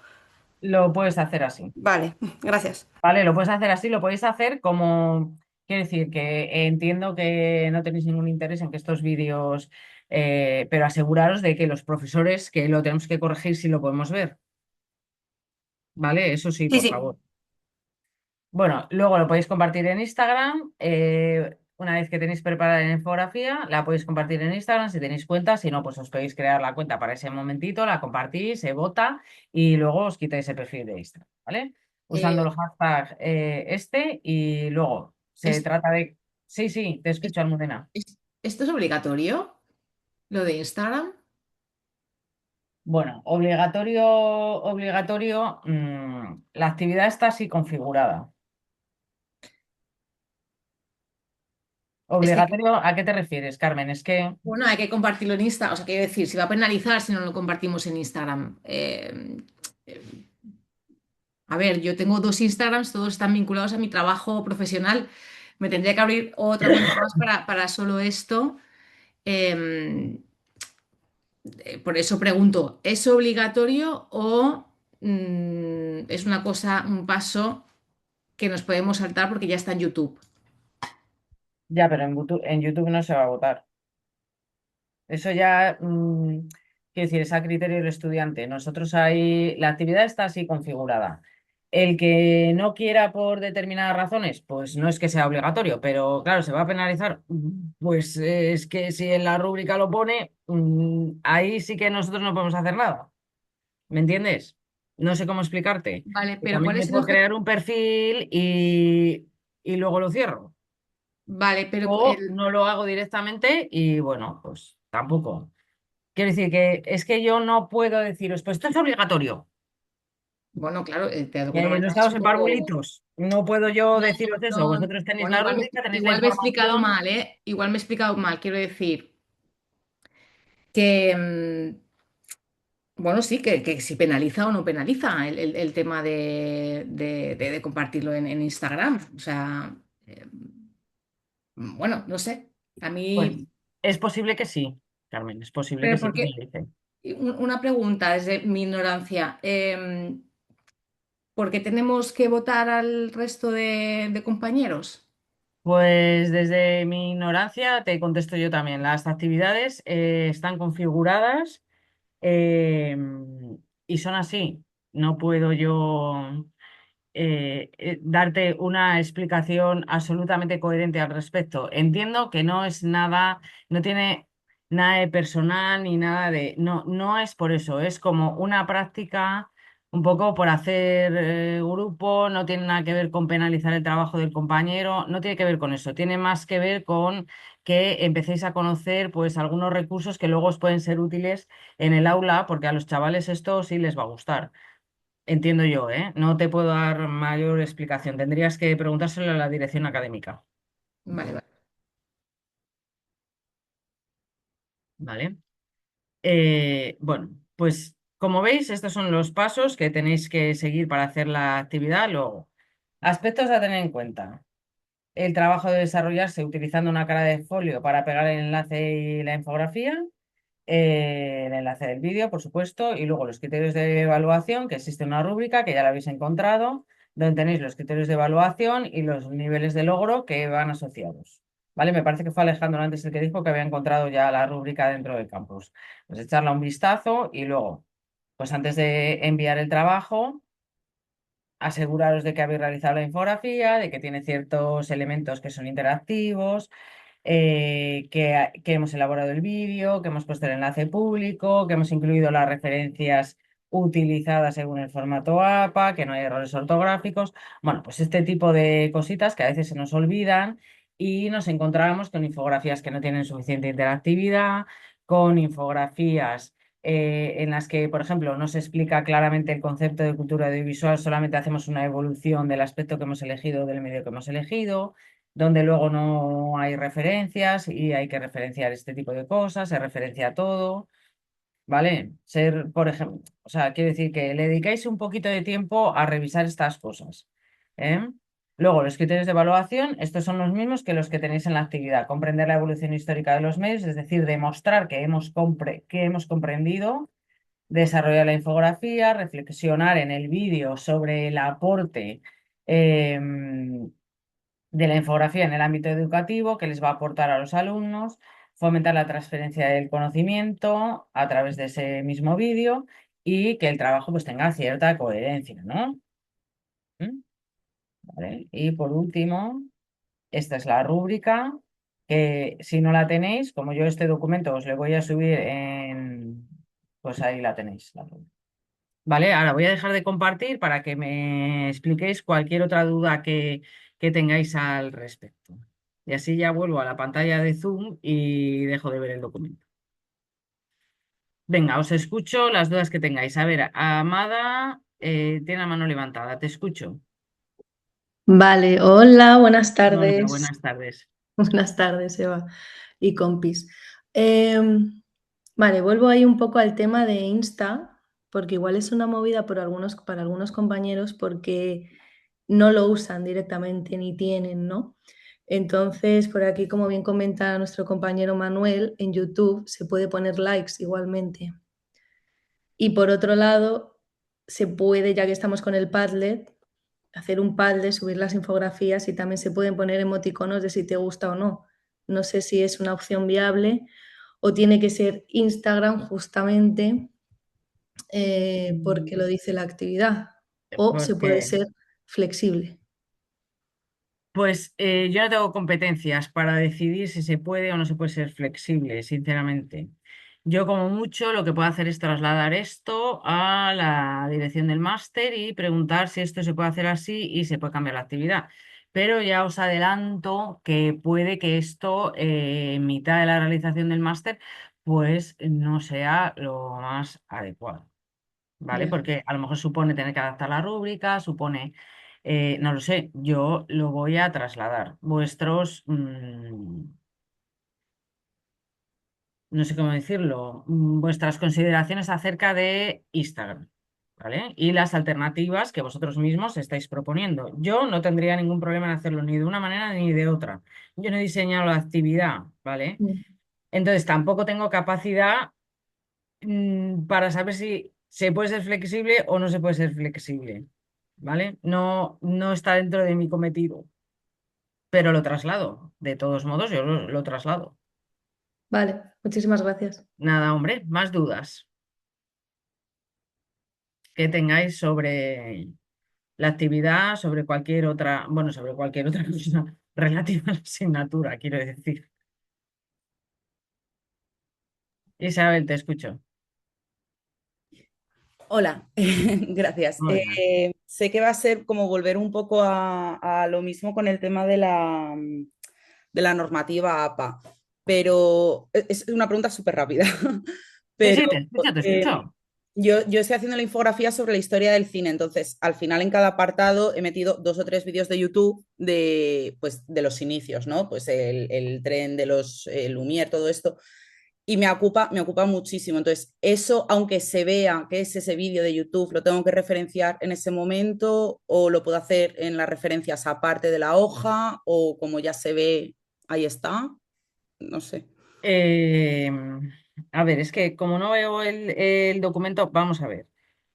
lo puedes hacer así. Vale, gracias. Vale, lo puedes hacer así, lo podéis hacer como, quiero decir, que entiendo que no tenéis ningún interés en que estos vídeos, pero aseguraros de que los profesores, que lo tenemos que corregir si lo podemos ver, ¿vale? Eso sí, Sí, por sí. favor. Bueno, luego lo podéis compartir en Instagram. Una vez que tenéis preparada la infografía, la podéis compartir en Instagram si tenéis cuenta. Si no, pues os podéis crear la cuenta para ese momentito, la compartís, se vota y luego os quitáis el perfil de Instagram, ¿vale? Usando Eh, el hashtag y luego se es- trata de... Sí, sí, te es- escucho, Almudena. ¿Esto es obligatorio? ¿Lo de Instagram? Bueno, obligatorio, obligatorio, la actividad está así configurada. Es que, ¿Obligatorio a qué te refieres, Carmen? Es que... bueno, hay que compartirlo en Instagram. O sea, quiero decir, si va a penalizar si no lo compartimos en Instagram. Eh, a ver, yo tengo dos Instagrams, todos están vinculados a mi trabajo profesional. Me tendría que abrir otra cuenta más para solo esto. Eh, por eso pregunto, ¿es obligatorio o es una cosa, un paso que nos podemos saltar porque ya está en YouTube? Ya, pero en YouTube no se va a votar. Eso ya, quiero decir, es a criterio del estudiante. Nosotros ahí, la actividad está así configurada. El que no quiera por determinadas razones, pues no es que sea obligatorio, pero claro, se va a penalizar. Pues es que si en la rúbrica lo pone, ahí sí que nosotros no podemos hacer nada. ¿Me entiendes? No sé cómo explicarte. Vale, Que pero también ¿cuál me es el puedo objetivo? crear un perfil y luego lo cierro. Vale, pero O no lo hago directamente y bueno, pues tampoco. Quiero decir que es que yo no puedo deciros, pues esto es obligatorio. bueno, claro, de alguna No manera es estamos un en poco. parvulitos. No puedo yo No, deciros eso. no, Vosotros tenéis bueno, la rúbrica, tenéis la igual me he explicado información. mal, ¿eh? Igual me he explicado mal. Quiero decir que, bueno, sí, que si penaliza o no penaliza el tema de compartirlo en Instagram. O sea, bueno, no sé. A Pues mí, es posible que sí, Carmen, es posible que pero sí que me porque, dicen. una pregunta desde mi ignorancia. ¿Por qué tenemos que votar al resto de compañeros? Pues desde mi ignorancia te contesto yo también. Las actividades están configuradas. eh, y son así. No puedo yo darte una explicación absolutamente coherente al respecto. Entiendo que no es nada, no tiene nada de personal ni nada de... No, no es por eso, es como una práctica un poco por hacer grupo, no tiene nada que ver con penalizar el trabajo del compañero, no tiene que ver con eso, tiene más que ver con que empecéis a conocer pues algunos recursos que luego os pueden ser útiles en el aula, porque a los chavales esto sí les va a gustar. Entiendo yo, ¿eh? No te puedo dar mayor explicación. Tendrías que preguntárselo a la dirección académica, Vale, vale. ¿vale? Bueno, pues como veis, estos son los pasos que tenéis que seguir para hacer la actividad. Luego, aspectos a tener en cuenta. El trabajo debe desarrollarse utilizando una cara de folio para pegar el enlace y la infografía. El enlace del vídeo, por supuesto, y luego los criterios de evaluación, que existe una rúbrica que ya la habéis encontrado, donde tenéis los criterios de evaluación y los niveles de logro que van asociados. ¿Vale? Me parece que fue Alejandro antes el que dijo que había encontrado ya la rúbrica dentro del campus. Pues echarle un vistazo y luego, pues antes de enviar el trabajo, aseguraros de que habéis realizado la infografía, de que tiene ciertos elementos que son interactivos, que hemos elaborado el vídeo, que hemos puesto el enlace público, que hemos incluido las referencias utilizadas según el formato APA, que no hay errores ortográficos. Bueno, pues este tipo de cositas que a veces se nos olvidan y nos encontramos con infografías que no tienen suficiente interactividad, con infografías en las que, por ejemplo, no se explica claramente el concepto de cultura audiovisual, solamente hacemos una evolución del aspecto que hemos elegido, del medio que hemos elegido, donde luego no hay referencias y hay que referenciar este tipo de cosas, se referencia todo, ¿vale? Ser, por ejemplo, o sea, quiero decir que le dedicáis un poquito de tiempo a revisar estas cosas, ¿eh? Luego, los criterios de evaluación, estos son los mismos que los que tenéis en la actividad. Comprender la evolución histórica de los medios, es decir, demostrar que hemos comprendido, desarrollar la infografía, reflexionar en el vídeo sobre el aporte de la infografía en el ámbito educativo que les va a aportar a los alumnos, fomentar la transferencia del conocimiento a través de ese mismo vídeo y que el trabajo pues tenga cierta coherencia, ¿no? ¿Mm? ¿Vale? Y por último, esta es la rúbrica que si no la tenéis, como yo este documento os lo voy a subir pues ahí la tenéis, la rúbrica. Vale, ahora voy a dejar de compartir para que me expliquéis cualquier otra duda que tengáis al respecto. Y así ya vuelvo a la pantalla de Zoom y dejo de ver el documento. Venga, os escucho las dudas que tengáis. A ver, Amada, tiene la mano levantada, te escucho. Vale, hola, buenas Hola, tardes. buenas tardes. Buenas tardes, Eva y compis. Vale, vuelvo ahí un poco al tema de Insta, porque igual es una movida para algunos compañeros porque no lo usan directamente ni tienen, ¿no? Entonces, por aquí, como bien comenta nuestro compañero Manuel, en YouTube se puede poner likes igualmente. Y por otro lado, se puede, ya que estamos con el Padlet, hacer un Padlet, subir las infografías y también se pueden poner emoticonos de si te gusta o no. No sé si es una opción viable o tiene que ser Instagram justamente porque lo dice la actividad o se puede Porque ser flexible. Pues yo no tengo competencias para decidir si se puede o no se puede ser flexible, sinceramente. Yo como mucho lo que puedo hacer es trasladar esto a la dirección del máster y preguntar si esto se puede hacer así y se puede cambiar la actividad. Pero ya os adelanto que puede que esto en mitad de la realización del máster pues no sea lo más adecuado. ¿Vale? Ya. Porque a lo mejor supone tener que adaptar la rúbrica, supone, no lo sé, yo lo voy a trasladar. No sé cómo decirlo, vuestras consideraciones acerca de Instagram, ¿vale? Y las alternativas que vosotros mismos estáis proponiendo. Yo no tendría ningún problema en hacerlo ni de una manera ni de otra. Yo no he diseñado la actividad, ¿vale? Mm. Entonces tampoco tengo capacidad para saber si se puede ser flexible o no se puede ser flexible, ¿vale? No, no está dentro de mi cometido, pero lo traslado. De todos modos, yo lo traslado. Vale, muchísimas gracias. Nada, hombre, más dudas. que tengáis sobre la actividad, sobre cualquier otra, bueno, sobre cualquier otra cosa relativa a la asignatura, quiero decir. Isabel, te escucho. Hola, gracias. Hola. Sé que va a ser como volver un poco a lo mismo con el tema de la normativa APA, pero es una pregunta súper rápida. Sí, Pero sí, te escucho, te eh, escucho. yo estoy haciendo la infografía sobre la historia del cine, entonces al final en cada apartado he metido 2 o 3 vídeos de YouTube de, pues, de los inicios, ¿no? Pues el tren de los Lumière, todo esto. Y me ocupa muchísimo. Entonces, eso, aunque se vea que es ese vídeo de YouTube, lo tengo que referenciar en ese momento o lo puedo hacer en las referencias aparte de la hoja o como ya se ve, ahí está. No sé. Eh, a ver, es que como no veo el documento, vamos a ver.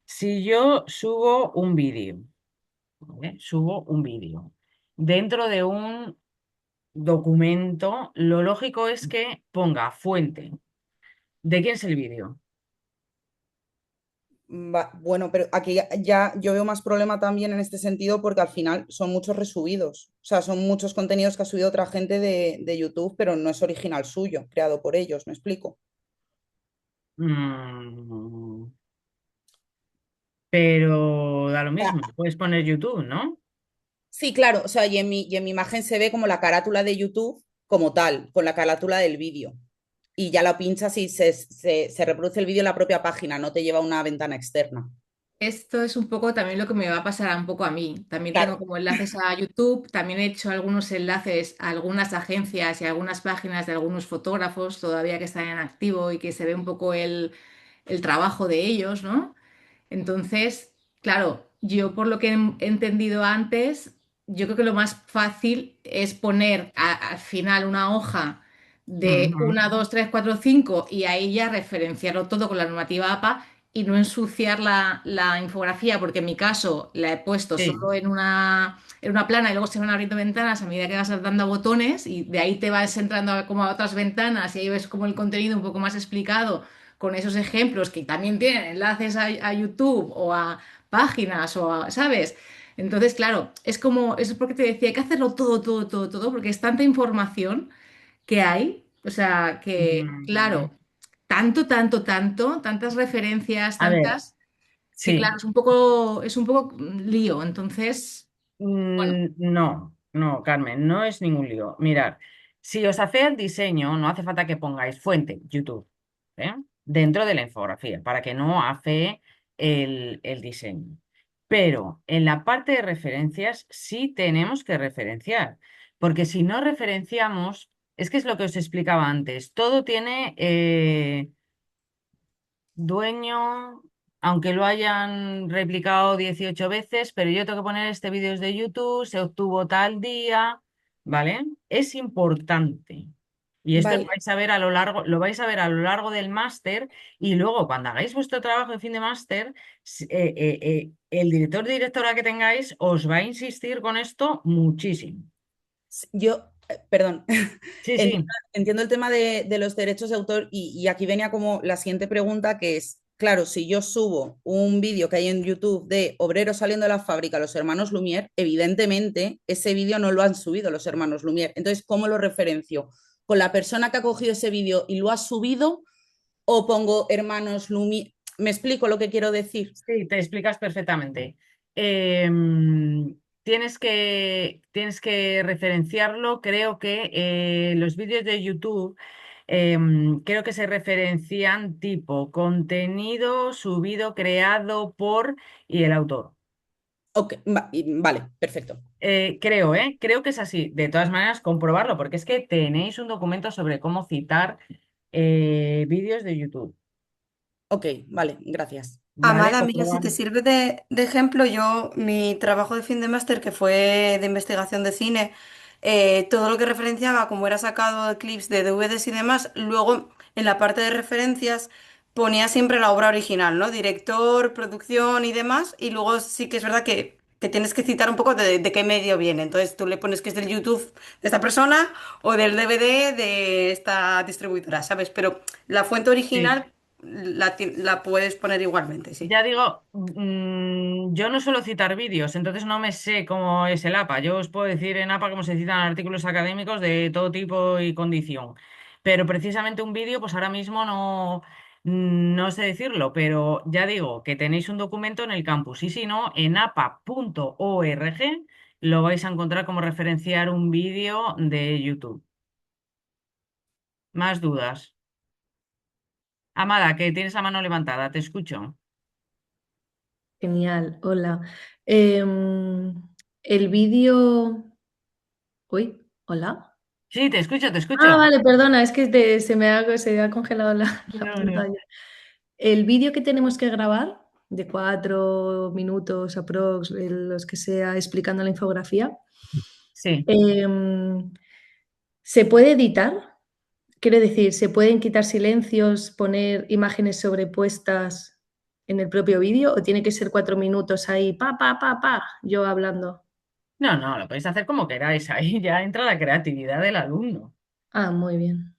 Si yo subo un vídeo, ¿vale? Subo un vídeo dentro de un documento, lo lógico es que ponga fuente. ¿De quién es el vídeo? Bueno, pero aquí ya yo veo más problema también en este sentido porque al final son muchos resubidos. O sea, son muchos contenidos que ha subido otra gente de YouTube, pero no es original suyo, creado por ellos, ¿me explico? Mm, pero da lo mismo, puedes poner YouTube, ¿no? Sí, claro, o sea, y en mi imagen se ve como la carátula de YouTube como tal, con la carátula del vídeo. Y ya la pinchas y se reproduce el vídeo en la propia página, no te lleva a una ventana externa. Esto es un poco también lo que me va a pasar un poco a mí. También tengo Claro, como enlaces a YouTube, también he hecho algunos enlaces a algunas agencias y a algunas páginas de algunos fotógrafos todavía que están en activo y que se ve un poco el trabajo de ellos, ¿no? Entonces, claro, yo por lo que he entendido antes, yo creo que lo más fácil es poner al final una hoja de Ujú. 1, 2, 3, 4, 5 y ahí ya referenciarlo todo con la normativa APA y no ensuciar la infografía, porque en mi caso la he puesto Sí, solo en una plana y luego se van abriendo ventanas a medida que vas dando a botones y de ahí te vas entrando como a otras ventanas y ahí ves como el contenido un poco más explicado con esos ejemplos que también tienen enlaces a YouTube o a páginas o a, ¿sabes? Entonces, claro, es como, eso es porque te decía, hay que hacerlo todo, todo, todo, todo, porque es tanta información que hay, o sea, que, Mm, claro, tanto, tanto, tanto, tantas referencias, a ver, tantas, que claro, sí. es un poco lío. Entonces, bueno, No, no, Carmen, no es ningún lío. Mirad, si os hace el diseño, no hace falta que pongáis fuente, YouTube, ¿eh? Dentro de la infografía, para que no hace el diseño. Pero en la parte de referencias sí tenemos que referenciar, porque si no referenciamos, es que es lo que os explicaba antes, todo tiene dueño, aunque lo hayan replicado 18 veces, pero yo tengo que poner este vídeo es de YouTube, se obtuvo tal día, ¿vale? Es importante. Y esto lo vale. vais a ver a lo largo, lo vais a ver a lo largo del máster y luego cuando hagáis vuestro trabajo de fin de máster, el director o directora que tengáis os va a insistir con esto muchísimo. Yo, perdón, Sí, entiendo, sí, entiendo el tema de los derechos de autor y aquí venía como la siguiente pregunta que es, claro, si yo subo un vídeo que hay en YouTube de obreros saliendo de la fábrica, los hermanos Lumière, evidentemente ese vídeo no lo han subido los hermanos Lumière. Entonces, ¿cómo lo referencio? ¿Con la persona que ha cogido ese vídeo y lo ha subido o pongo hermanos Lumière? ¿Me explico lo que quiero decir? sí, te explicas perfectamente. Tienes que referenciarlo. Creo que los vídeos de YouTube creo que se referencian tipo contenido subido, creado por y el autor. Ok, vale, perfecto. Creo que es así. De todas maneras, comprobarlo, porque es que tenéis un documento sobre cómo citar vídeos de YouTube, Ok, vale, gracias. ¿vale? Amada, mira, si Comprobar. te sirve de ejemplo, yo, mi trabajo de fin de máster, que fue de investigación de cine, todo lo que referenciaba, como era sacado de clips de DVDs y demás, luego en la parte de referencias ponía siempre la obra original, ¿no? Director, producción y demás, y luego sí que es verdad que tienes que citar un poco de qué medio viene. Entonces tú le pones que es del YouTube de esta persona o del DVD de esta distribuidora, ¿sabes? Pero la fuente Sí. original la puedes poner igualmente, sí. Ya digo, yo no suelo citar vídeos, entonces no me sé cómo es el APA. Yo os puedo decir en APA cómo se citan artículos académicos de todo tipo y condición. Pero precisamente un vídeo, pues ahora mismo no sé decirlo, pero ya digo que tenéis un documento en el campus y si no, en apa.org lo vais a encontrar como referenciar un vídeo de YouTube. Más dudas. Amada, que tienes la mano levantada, te escucho. Genial, hola. Em, el vídeo... Uy, hola. Sí, te escucho, te Ah, escucho. vale, perdona, es que se me ha congelado la No, no. pantalla. El vídeo que tenemos que grabar, de 4 minutos aprox, los que sea, explicando la infografía, Sí. em, ¿se puede editar? Quiero decir, ¿se pueden quitar silencios, poner imágenes sobrepuestas en el propio vídeo o tiene que ser 4 minutos ahí, yo hablando? No, lo podéis hacer como queráis. Ahí ya entra la creatividad del alumno. Ah, muy bien.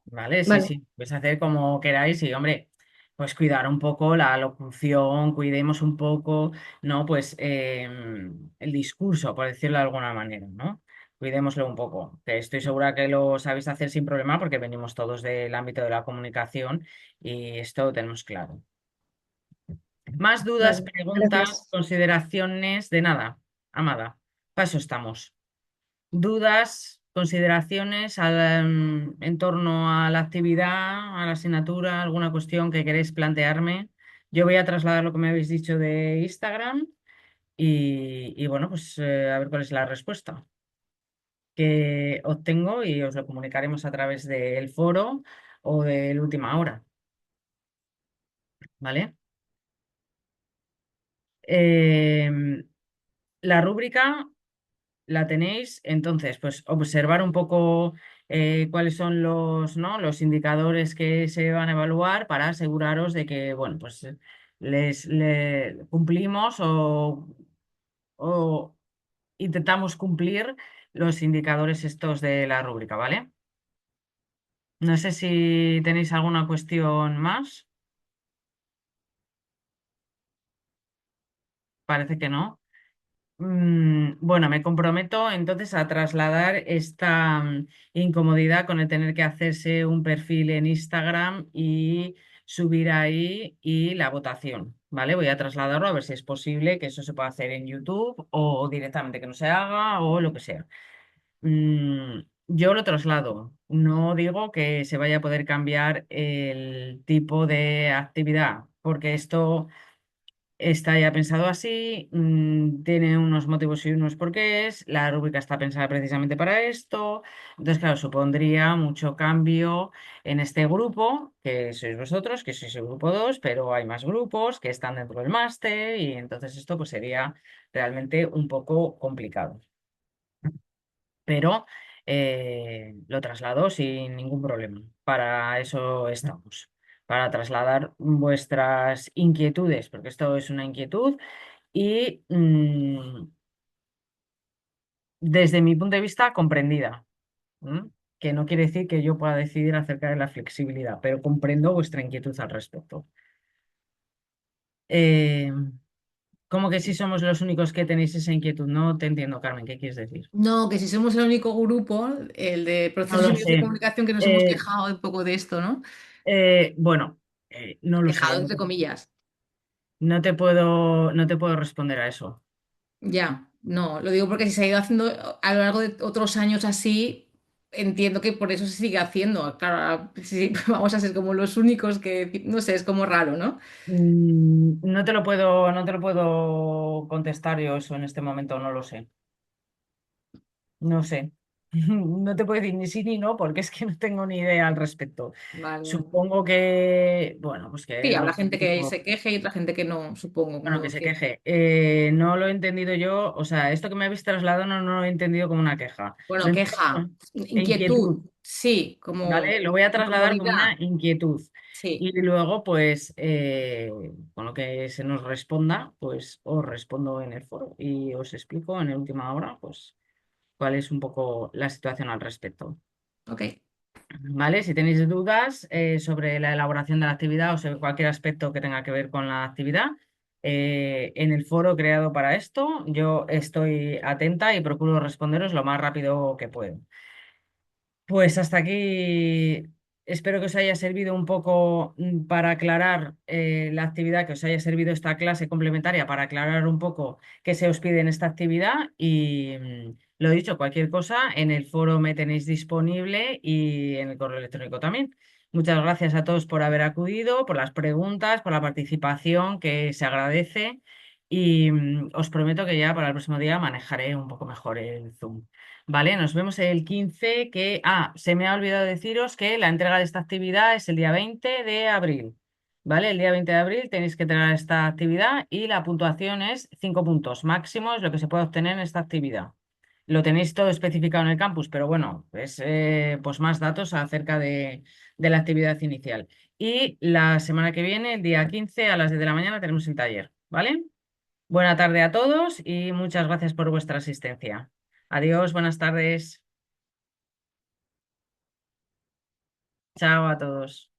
¿Vale? Sí, Vale, sí. Podéis hacer como queráis y, hombre, pues cuidar un poco la locución, cuidemos un poco, ¿no? Pues el discurso, por decirlo de alguna manera, ¿no? Cuidémoslo un poco. Que estoy segura que lo sabéis hacer sin problema porque venimos todos del ámbito de la comunicación y esto lo tenemos claro. Más dudas, vale, preguntas, gracias. consideraciones, de nada, Amada. Para eso estamos. Dudas, consideraciones en torno a la actividad, a la asignatura, alguna cuestión que queréis plantearme. Yo voy a trasladar lo que me habéis dicho de Instagram y bueno, pues a ver cuál es la respuesta que obtengo y os lo comunicaremos a través del foro o del última hora, ¿vale? Em, la rúbrica la tenéis, entonces, pues observar un poco cuáles son los, ¿no? los indicadores que se van a evaluar para aseguraros de que, bueno, pues cumplimos o intentamos cumplir los indicadores estos de la rúbrica, ¿vale? No sé si tenéis alguna cuestión más. Parece que no. Bueno, me comprometo entonces a trasladar esta incomodidad con el tener que hacerse un perfil en Instagram y subir ahí y la votación, ¿vale? Voy a trasladarlo a ver si es posible que eso se pueda hacer en YouTube o directamente que no se haga o lo que sea. Yo lo traslado. No digo que se vaya a poder cambiar el tipo de actividad, porque esto está ya pensado así, tiene unos motivos y unos porqués, la rúbrica está pensada precisamente para esto, entonces claro, supondría mucho cambio en este grupo, que sois vosotros, que sois el grupo 2 pero hay más grupos que están dentro del máster y entonces esto pues sería realmente un poco complicado, pero lo traslado sin ningún problema, para eso estamos. Para trasladar vuestras inquietudes, porque esto es una inquietud y desde mi punto de vista comprendida, ¿m? Que no quiere decir que yo pueda decidir acerca de la flexibilidad, pero comprendo vuestra inquietud al respecto. Eh, ¿Cómo que si somos los únicos que tenéis esa inquietud? No te entiendo, Carmen, ¿qué quieres decir? No, que si somos el único grupo, el de No procesos y lo medios de sé. comunicación, que nos hemos Eh, quejado un poco de esto, ¿no? bueno, no lo sé. Quejado entre comillas. No te puedo responder a eso. Ya, no, lo digo porque si se ha ido haciendo a lo largo de otros años así, entiendo que por eso se sigue haciendo. Claro, sí, vamos a ser como los únicos que, no sé, es como raro, ¿no? No te lo puedo contestar yo eso en este momento, no lo sé. No sé. No te puedo decir ni sí ni no, porque es que no tengo ni idea al respecto. Vale. Supongo que, bueno, pues que Sí, habrá nuestro gente que equipo, se queje y otra gente que no, supongo, bueno, que como se que... queje. No lo he entendido yo, o sea, esto que me habéis trasladado no lo he entendido como una queja. Lo Bueno, he entendido queja, como inquietud, inquietud, sí, como ¿vale? Lo voy a trasladar como incomodidad, una inquietud. sí, Y luego, pues, con lo que se nos responda, pues os respondo en el foro y os explico en la última hora, pues, cuál es un poco la situación al respecto. ok. ¿vale? Si tenéis dudas sobre la elaboración de la actividad o sobre cualquier aspecto que tenga que ver con la actividad, en el foro creado para esto, yo estoy atenta y procuro responderos lo más rápido que puedo. Pues hasta aquí espero que os haya servido un poco para aclarar la actividad, que os haya servido esta clase complementaria para aclarar un poco qué se os pide en esta actividad y lo dicho, cualquier cosa en el foro me tenéis disponible y en el correo electrónico también. Muchas gracias a todos por haber acudido, por las preguntas, por la participación que se agradece y os prometo que ya para el próximo día manejaré un poco mejor el Zoom. Vale, nos vemos el 15 que... Ah, se me ha olvidado deciros que la entrega de esta actividad es el día 20 de abril. ¿Vale? El día 20 de abril tenéis que entregar esta actividad y la puntuación es 5 puntos máximo, es lo que se puede obtener en esta actividad. Lo tenéis todo especificado en el campus, pero bueno, es pues más datos acerca de la actividad inicial. Y la semana que viene, el día 15 a las 10 de la mañana, tenemos el taller. ¿Vale? Buena tarde a todos y muchas gracias por vuestra asistencia. Adiós, buenas tardes. Chao a todos.